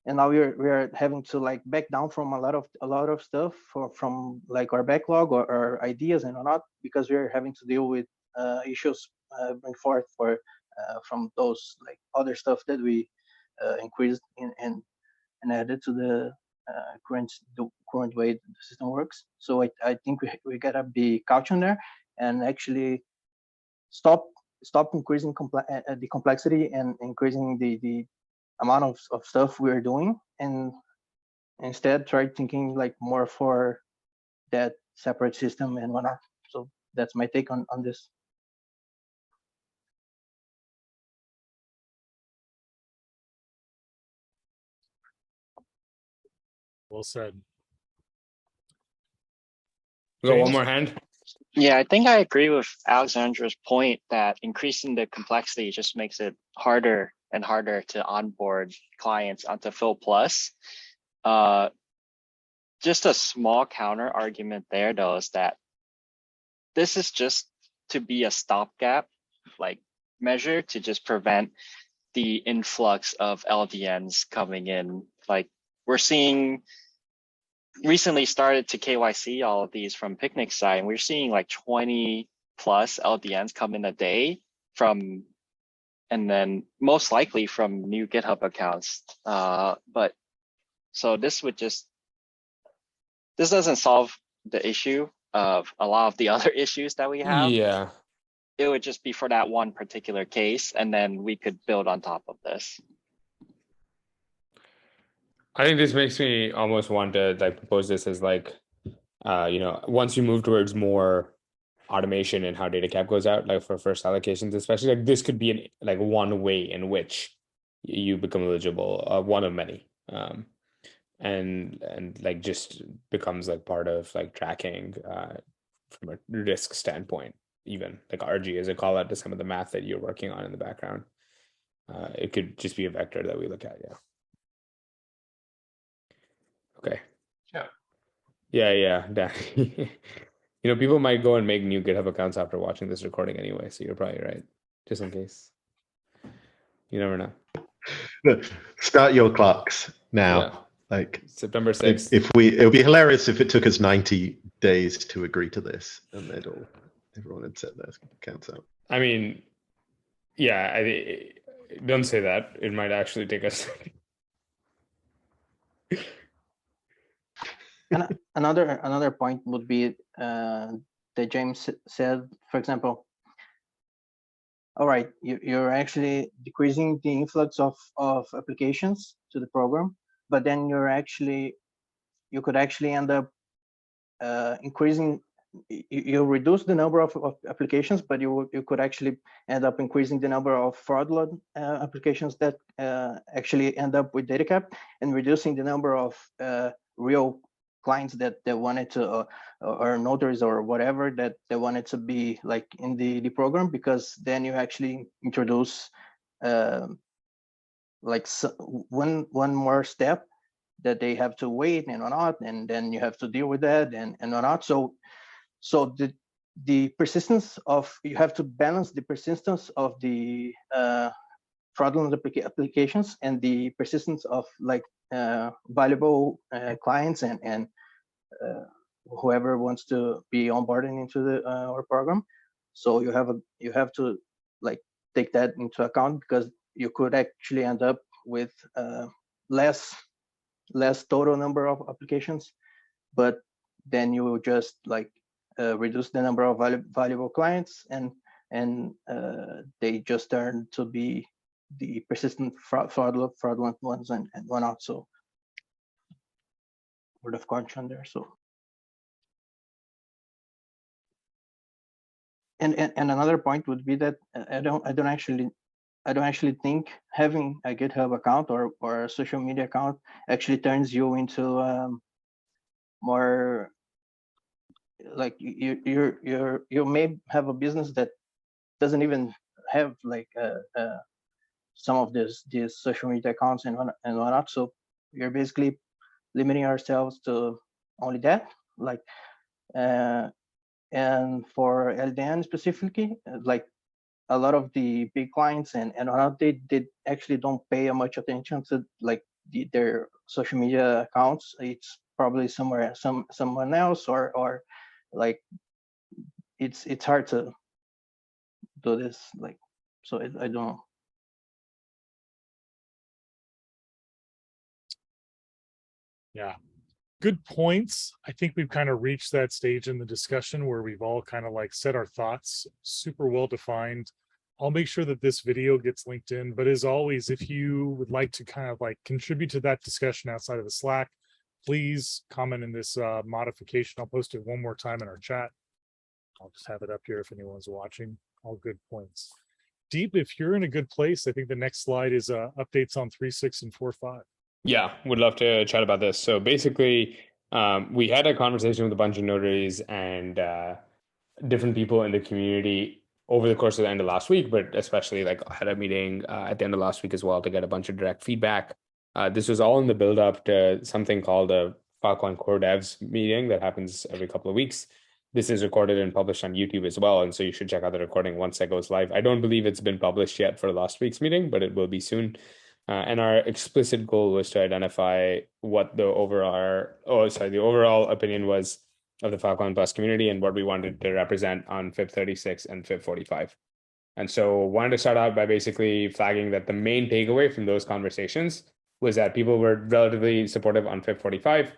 and now we are having to like back down from a lot of stuff from like our backlog or our ideas and not, because we are having to deal with issues bring forth for from those like other stuff that we increased and added to the current way the system works. So I think we gotta be cautious there and actually stop increasing the complexity and increasing the amount of stuff we're doing, and instead try thinking like more for that separate system and whatnot. So that's my take on this. Well said. We got one more hand. Yeah, I think I agree with Alexandra's point that increasing the complexity just makes it harder and harder to onboard clients onto Fil Plus. Just a small counter argument there, though, is that this is just to be a stopgap, like measure to just prevent the influx of LDNs coming in. Like we're seeing recently started to KYC all of these from Picnic side, and we're seeing like 20 plus LDNs come in a day from, and then most likely from new GitHub accounts. But so this doesn't solve the issue of a lot of the other issues that we have. Yeah. It would just be for that one particular case, and then we could build on top of this. I think this makes me almost want to like propose this as like, once you move towards more automation and how Datacap goes out, like for first allocations, especially, like this could be like one way in which you become eligible, one of many, and like just becomes like part of like tracking from a risk standpoint, even like RG as a call out to some of the math that you're working on in the background. It could just be a vector that we look at. Yeah. Okay. Yeah. People might go and make new GitHub accounts after watching this recording anyway, so you're probably right. Just in case. You never know. Start your clocks now. Yeah. Like September 6th. It would be hilarious if it took us 90 days to agree to this, and everyone had set their accounts up. I mean, yeah, don't say that. It might actually take us. And another point would be that James said, for example, all right, you're actually decreasing the influx of applications to the program, but then you could actually end up increasing. You reduce the number of applications, but you could actually end up increasing the number of fraudulent applications that actually end up with Datacap, and reducing the number of real clients that they wanted to, or notaries or whatever that they wanted to be like in the program, because then you actually introduce like one more step that they have to wait and whatnot, and then you have to deal with that and whatnot. So the persistence of, you have to balance the persistence of the fraudulent applications and the persistence of like valuable clients and whoever wants to be onboarding into the our program. So you have to like take that into account, because you could actually end up with less total number of applications, but then you will just like reduce the number of valuable clients, and they just turn to be the persistent fraudulent ones and whatnot. So word of caution there. So and another point would be that I don't actually think having a GitHub account or a social media account actually turns you into more like you may have a business that doesn't even have like some of these social media accounts and whatnot. So we're basically limiting ourselves to only that. Like and for LDN specifically, like a lot of the big clients and whatnot, they actually don't pay much attention to like their social media accounts. It's probably someone else, or like it's hard to do this, like, so I don't know. Yeah, good points. I think we've kind of reached that stage in the discussion where we've all kind of like said our thoughts, super well defined. I'll make sure that this video gets linked in, but as always, if you would like to kind of like contribute to that discussion outside of the Slack, please comment in this modification. I'll post it one more time in our chat. I'll just have it up here if anyone's watching. All good points. Deep, if you're in a good place, I think the next slide is updates on 3.6 and 4.5. Yeah, would love to chat about this. So basically, we had a conversation with a bunch of notaries and different people in the community over the course of the end of last week, but especially like had a meeting at the end of last week as well to get a bunch of direct feedback. This was all in the build up to something called a Filecoin Core Devs meeting that happens every couple of weeks. This is recorded and published on YouTube as well, and so you should check out the recording once that goes live. I don't believe it's been published yet for last week's meeting, but it will be soon. And our explicit goal was to identify what the overall opinion was of the Filecoin Plus community and what we wanted to represent on FIP 36 and FIP 45. And so wanted to start out by basically flagging that the main takeaway from those conversations was that people were relatively supportive on FIP 45.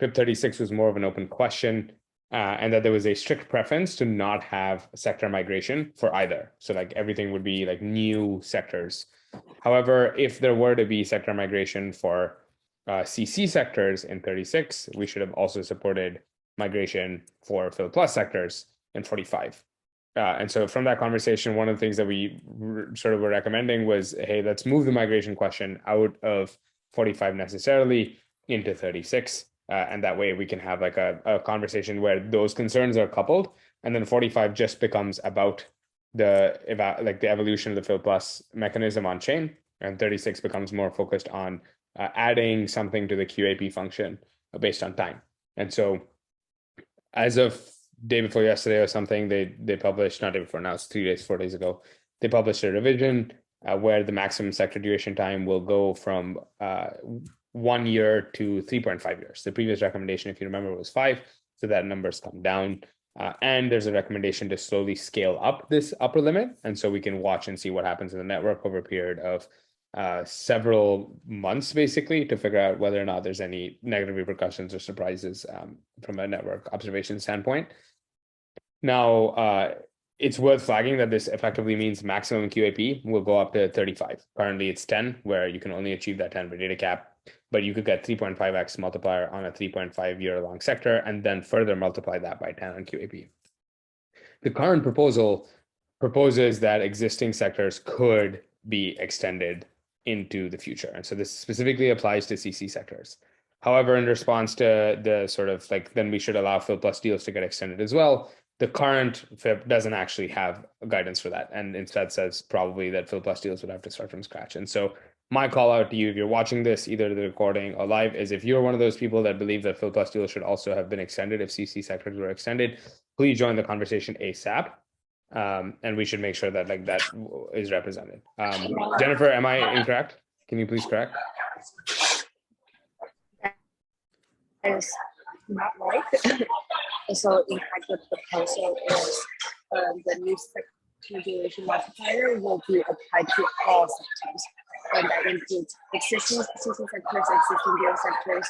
FIP 36 was more of an open question, and that there was a strict preference to not have sector migration for either. So like everything would be like new sectors. However, if there were to be sector migration for CC sectors in 36, we should have also supported migration for Phil Plus sectors in 45. And so from that conversation, one of the things that we sort of were recommending was, hey, let's move the migration question out of 45 necessarily into 36. And that way we can have like a conversation where those concerns are coupled, and then 45 just becomes about the evolution of the Phil Plus mechanism on chain, and 36 becomes more focused on adding something to the QAP function based on time. And so as of day before yesterday or something, they published, not day before now, it's 4 days ago, they published a revision where the maximum sector duration time will go from 1 year to 3.5 years. The previous recommendation, if you remember, was 5, so that number's come down. And there's a recommendation to slowly scale up this upper limit. And so we can watch and see what happens in the network over a period of several months, basically, to figure out whether or not there's any negative repercussions or surprises from a network observation standpoint. Now, it's worth flagging that this effectively means maximum QAP will go up to 35. Currently it's 10, where you can only achieve that 10 for data cap, but you could get 3.5x multiplier on a 3.5 year long sector and then further multiply that by 10 on QAP. The current proposal proposes that existing sectors could be extended into the future. And so this specifically applies to CC sectors. However, in response to the sort of like, then we should allow Fill Plus deals to get extended as well. The current FIP doesn't actually have guidance for that, and instead says probably that Fill Plus deals would have to start from scratch. And so my call out to you, if you're watching this, either the recording or live, is if you're one of those people that believe that Fill Plus deals should also have been extended if CC sectors were extended, please join the conversation ASAP. And we should make sure that like that is represented. Jennifer, am I incorrect? Can you please correct? Is not right. So in fact, the proposal is the new sector duration multiplier will be applied to all sectors, and that includes existing CC sectors, existing deal sectors,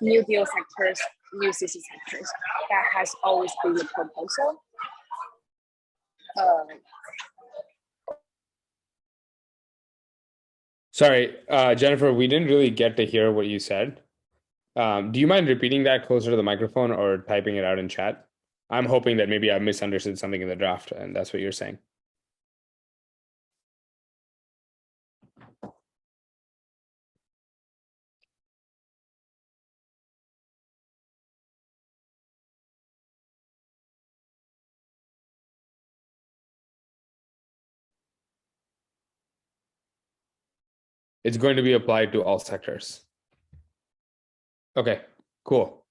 new deal sectors, new CC sectors. That has always been the proposal. Sorry, Jennifer, we didn't really get to hear what you said. Do you mind repeating that closer to the microphone or typing it out in chat? I'm hoping that maybe I misunderstood something in the draft and that's what you're saying. It's going to be applied to all sectors. Okay, cool.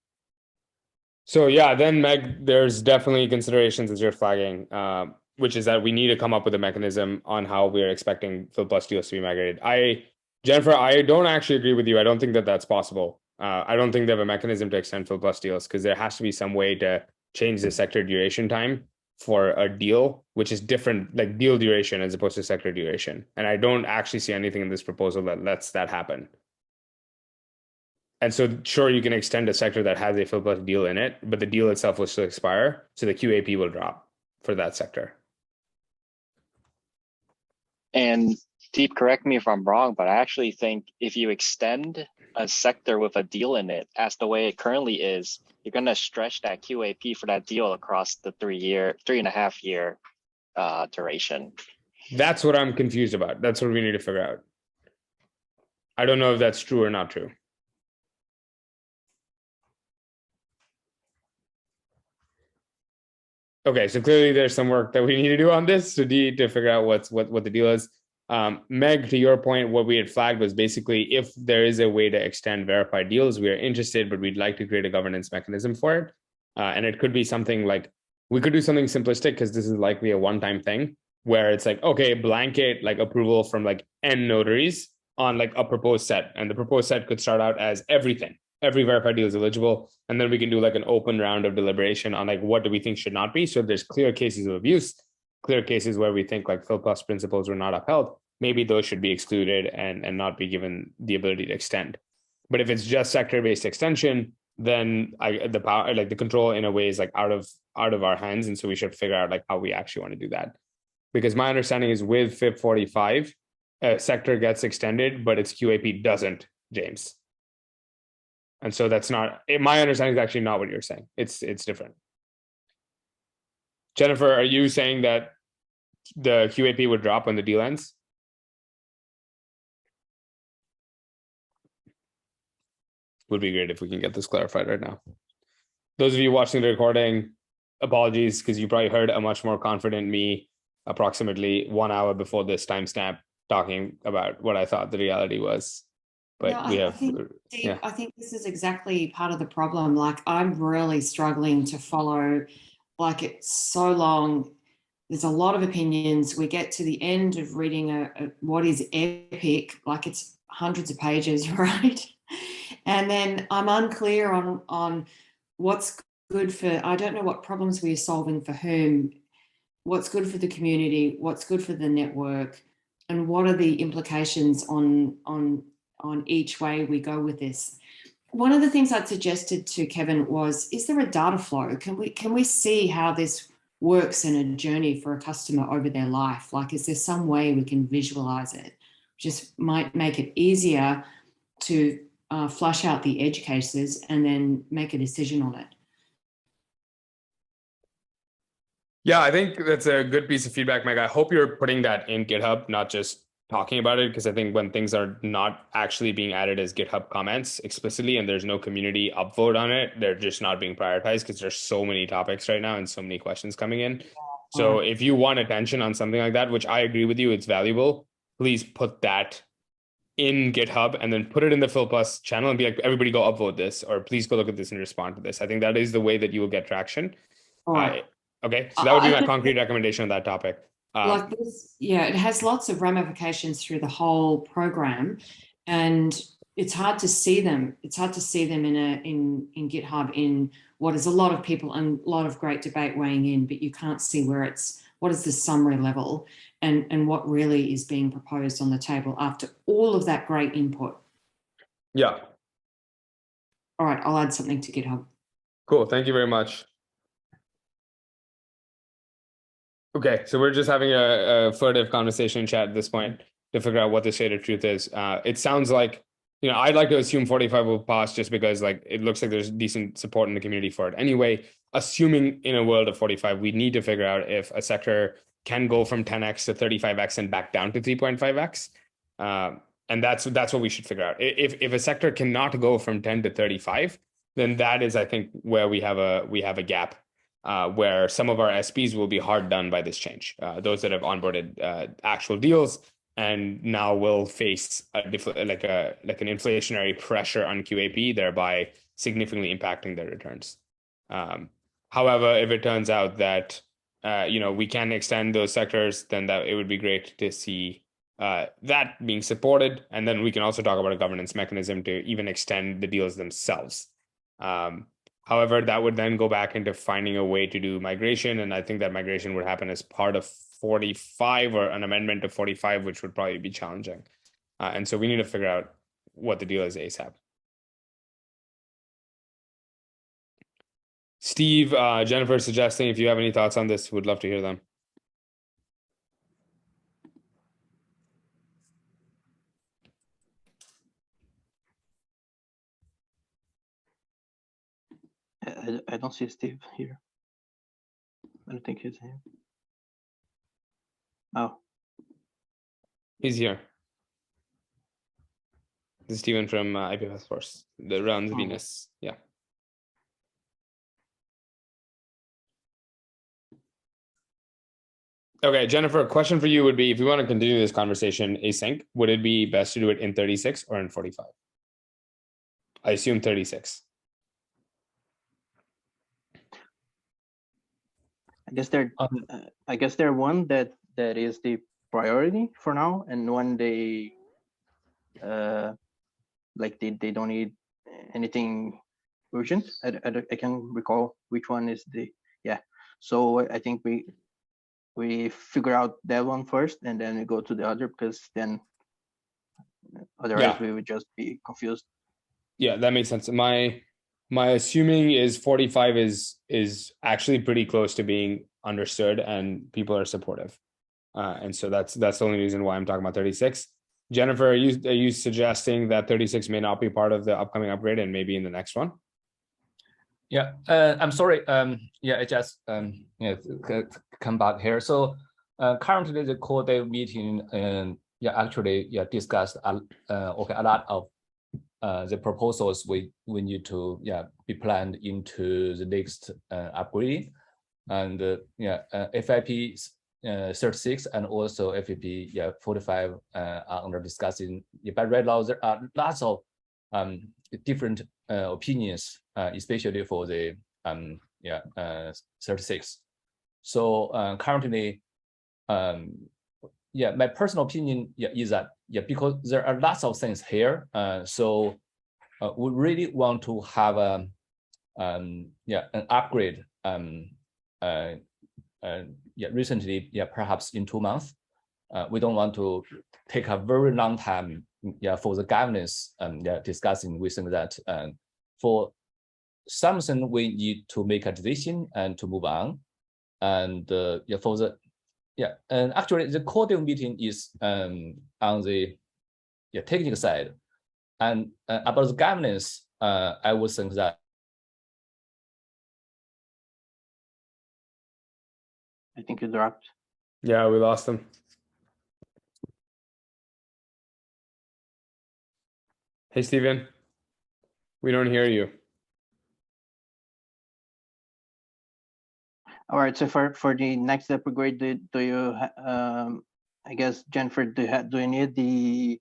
So yeah, then Meg, there's definitely considerations as you're flagging, which is that we need to come up with a mechanism on how we're expecting Fill Plus deals to be migrated. Jennifer, I don't actually agree with you. I don't think that that's possible. I don't think they have a mechanism to extend Fill Plus deals because there has to be some way to change the sector duration time for a deal, which is different, like deal duration as opposed to sector duration. And I don't actually see anything in this proposal that lets that happen. And so sure, you can extend a sector that has a Fill Plus deal in it, but the deal itself will still expire. So the QAP will drop for that sector. And Deep, correct me if I'm wrong, but I actually think if you extend a sector with a deal in it as the way it currently is, you're going to stretch that QAP for that deal across the 3.5 year duration. That's what I'm confused about. That's what we need to figure out. I don't know if that's true or not true. Okay, so clearly there's some work that we need to do on this to figure out what the deal is. Meg, to your point, what we had flagged was basically if there is a way to extend verified deals, we are interested, but we'd like to create a governance mechanism for it. And it could be something like, we could do something simplistic because this is likely a one-time thing where it's like, okay, blanket like approval from like N notaries on like a proposed set. And the proposed set could start out as everything. Every verified deal is eligible. And then we can do like an open round of deliberation on like, what do we think should not be? So if there's clear cases of abuse, clear cases where we think like Fill Plus principles were not upheld, maybe those should be excluded and not be given the ability to extend. But if it's just sector-based extension, then the power, like the control in a way is like out of our hands. And so we should figure out like how we actually want to do that. Because my understanding is with FIP 45, a sector gets extended, but its QAP doesn't, James. And so that's not, my understanding is actually not what you're saying. It's different. Jennifer, are you saying that the QAP would drop when the deal ends? Would be great if we can get this clarified right now. Those of you watching the recording, apologies, because you probably heard a much more confident me approximately 1 hour before this timestamp talking about what I thought the reality was. But I think this is exactly part of the problem. Like I'm really struggling to follow, like it's so long. There's a lot of opinions. We get to the end of reading what is epic, like it's hundreds of pages, right? And then I'm unclear on what's good for, I don't know what problems we are solving for whom, what's good for the community, what's good for the network, and what are the implications on each way we go with this. One of the things I'd suggested to Kevin was, is there a data flow? Can we see how this works in a journey for a customer over their life? Like, is there some way we can visualize it? Just might make it easier to flush out the edge cases and then make a decision on it. Yeah, I think that's a good piece of feedback, Meg. I hope you're putting that in GitHub, not just talking about it, because I think when things are not actually being added as GitHub comments explicitly and there's no community upvote on it, they're just not being prioritized because there's so many topics right now and so many questions coming in. So if you want attention on something like that, which I agree with you, it's valuable, please put that in GitHub and then put it in the Phil Plus channel and be like, everybody go upvote this, or please go look at this and respond to this. I think that is the way that you will get traction. All right. Okay, so that would be my concrete recommendation on that topic. Like this, yeah, it has lots of ramifications through the whole program, and it's hard to see them. It's hard to see them in GitHub in what is a lot of people and a lot of great debate weighing in, but you can't see where it's, what is the summary level and what really is being proposed on the table after all of that great input. Yeah. All right, I'll add something to GitHub. Cool, thank you very much. Okay, so we're just having a furtive conversation chat at this point to figure out what the state of truth is. It sounds like, you know, I'd like to assume 45 will pass just because like it looks like there's decent support in the community for it. Anyway, assuming in a world of 45, we need to figure out if a sector can go from 10x to 35x and back down to 3.5x. And that's what we should figure out. If a sector cannot go from 10 to 35, then that is, I think, where we have a gap. Where some of our SPs will be hard done by this change. Those that have onboarded actual deals and now will face like an inflationary pressure on QAP, thereby significantly impacting their returns. However, if it turns out that we can extend those sectors, then that it would be great to see that being supported, and then we can also talk about a governance mechanism to even extend the deals themselves. However, that would then go back into finding a way to do migration. And I think that migration would happen as part of 45 or an amendment to 45, which would probably be challenging. And so we need to figure out what the deal is ASAP. Steve, Jennifer suggesting if you have any thoughts on this, would love to hear them. I don't see Steve here. I don't think he's here. Oh. He's here. This is Steven from ipfs Force, the runs Venus. Yeah. Okay, Jennifer, a question for you would be, if we want to continue this conversation async, would it be best to do it in 36 or in 45? I assume 36. I guess they're one that is the priority for now, and one they they don't need anything urgent. I can recall which one is the So I think we figure out that one first, and then we go to the other, because then otherwise we would just be confused. Yeah, that makes sense. My assuming is 45 is actually pretty close to being understood and people are supportive. And so that's the only reason why I'm talking about 36. Jennifer, are you suggesting that 36 may not be part of the upcoming upgrade and maybe in the next one? Yeah, I'm sorry. I just come back here. So currently the core dev meeting actually discussed a lot of the proposals we need to be planned into the next upgrade, and FIPs 36 and also FIP 45 are under discussing. But right now there are lots of different opinions, especially for the 36. So currently, my personal opinion is that because there are lots of things here, so we really want to have an upgrade. Recently, perhaps in 2 months. We don't want to take a very long time, for the governance discussing. We think that for something we need to make a decision and to move on. And yeah, for the and actually the core dev meeting is on the technical side, and about the governance, I would think that. I think you dropped. Yeah, we lost him. Hey, Steven, we don't hear you. All right, so for the next upgrade, do you I guess Jennifer, do you need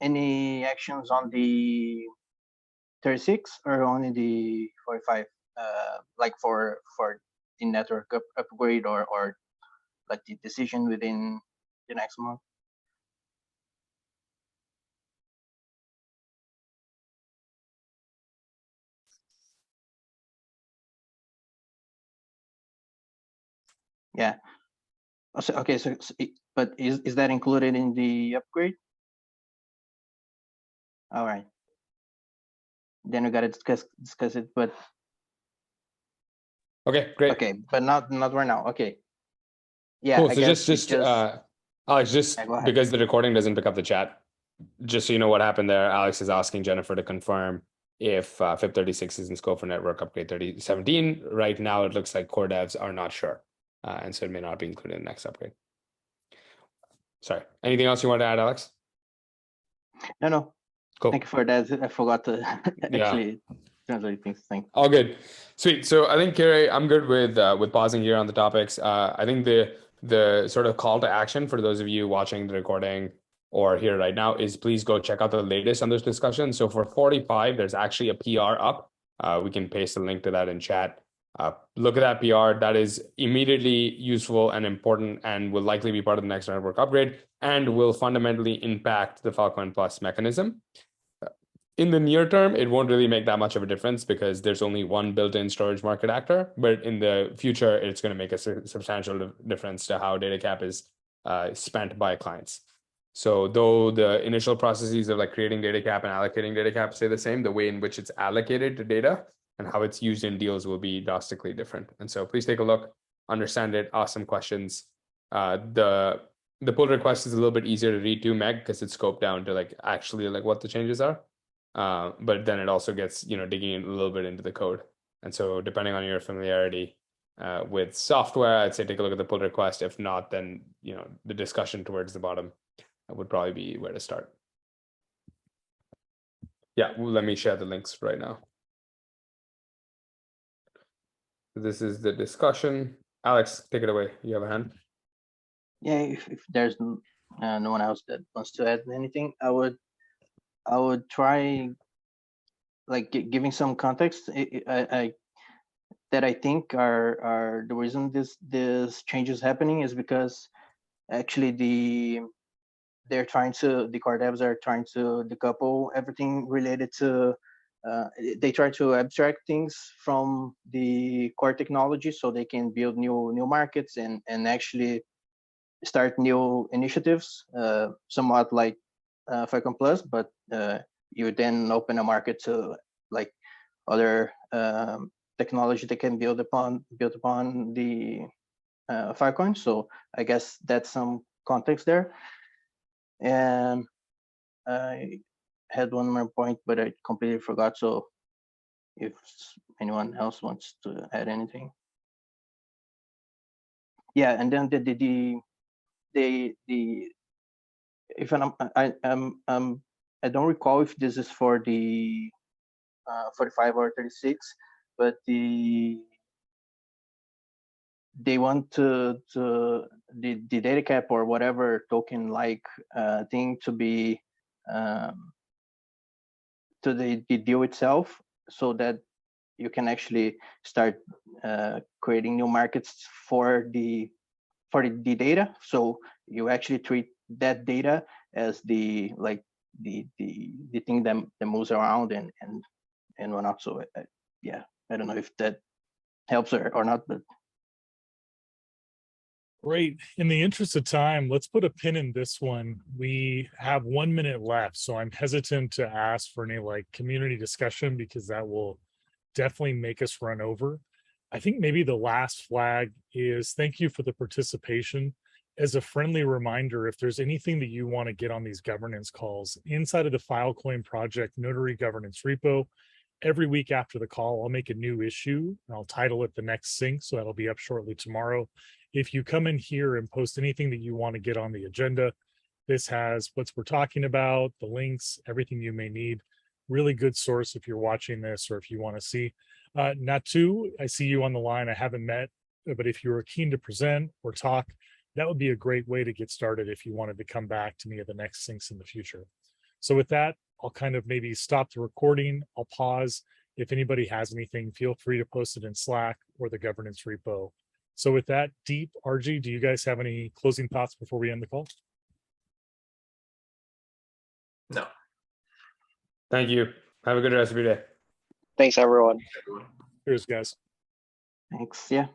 any actions on the 36 or only the 45? Like for the network upgrade or like the decision within the next month? Yeah. So, okay, but is that included in the upgrade? All right. Then we gotta discuss it, but okay, great. Okay, but not right now. Okay. Yeah. Cool. I So guess just Alex, just go ahead. because the recording doesn't pick up the chat, just so you know what happened there, Alex is asking Jennifer to confirm if FIP36 is in scope for network upgrade 3017. Right now, it looks like core devs are not sure, and so it may not be included in the next upgrade. Sorry. Anything else you want to add, Alex? No. Cool. Thank you for that. I forgot to actually translate things. Thanks. All good. Sweet. So I think, Kerry, I'm good with pausing here on the topics. I think the sort of call to action for those of you watching the recording or here right now is please go check out the latest on those discussions. So for 45, there's actually a PR up. We can paste a link to that in chat. Look at that PR. That is immediately useful and important and will likely be part of the next network upgrade and will fundamentally impact the Filecoin Plus mechanism. In the near term, it won't really make that much of a difference because there's only one built-in storage market actor. But in the future, it's going to make a substantial difference to how Datacap is spent by clients. So though the initial processes of like creating Datacap and allocating Datacap stay the same, the way in which it's allocated to data and how it's used in deals will be drastically different. And so please take a look, understand it, ask some questions. The pull request is a little bit easier to read too, Meg, because it's scoped down to like actually like what the changes are. But then it also gets, digging in a little bit into the code. And so depending on your familiarity with software, I'd say take a look at the pull request. If not, then, the discussion towards the bottom would probably be where to start. Yeah, let me share the links right now. This is the discussion. Alex, take it away. You have a hand. Yeah, if there's no one else that wants to add anything, I would try like giving some context. That I think are the reason this change is happening is because actually the core devs are trying to decouple everything related to they try to abstract things from the core technology so they can build new markets and actually start new initiatives, somewhat like Filecoin Plus, but you then open a market to like other technology that can build upon the Filecoin. So I guess that's some context there. And I had one more point, but I completely forgot. So if anyone else wants to add anything. Yeah, and then if I don't recall if this is for the 45 or 36, but they want to the Datacap or whatever token like thing to be to the deal itself, so that you can actually start creating new markets for the data. So you actually treat that data as the thing that moves around and whatnot. So yeah, I don't know if that helps or not, but Great. In the interest of time, let's put a pin in this one. We have 1 minute left, so I'm hesitant to ask for any like community discussion because that will definitely make us run over. I think maybe the last flag is thank you for the participation. As a friendly reminder, if there's anything that you want to get on these governance calls inside of the Filecoin project Notary governance repo, every week after the call, I'll make a new issue and I'll title it the next sync. So that'll be up shortly tomorrow. If you come in here and post anything that you want to get on the agenda, this has what we're talking about, the links, everything you may need. Really good source if you're watching this or if you want to see. Natu, I see you on the line. I haven't met, but if you were keen to present or talk, that would be a great way to get started if you wanted to come back to me at the next syncs in the future. So with that, I'll kind of maybe stop the recording. I'll pause. If anybody has anything, feel free to post it in Slack or the governance repo. So with that, Deep, RG, do you guys have any closing thoughts before we end the call? No. Thank you. Have a good rest of your day. Thanks, everyone. Cheers, guys. Thanks. Yeah.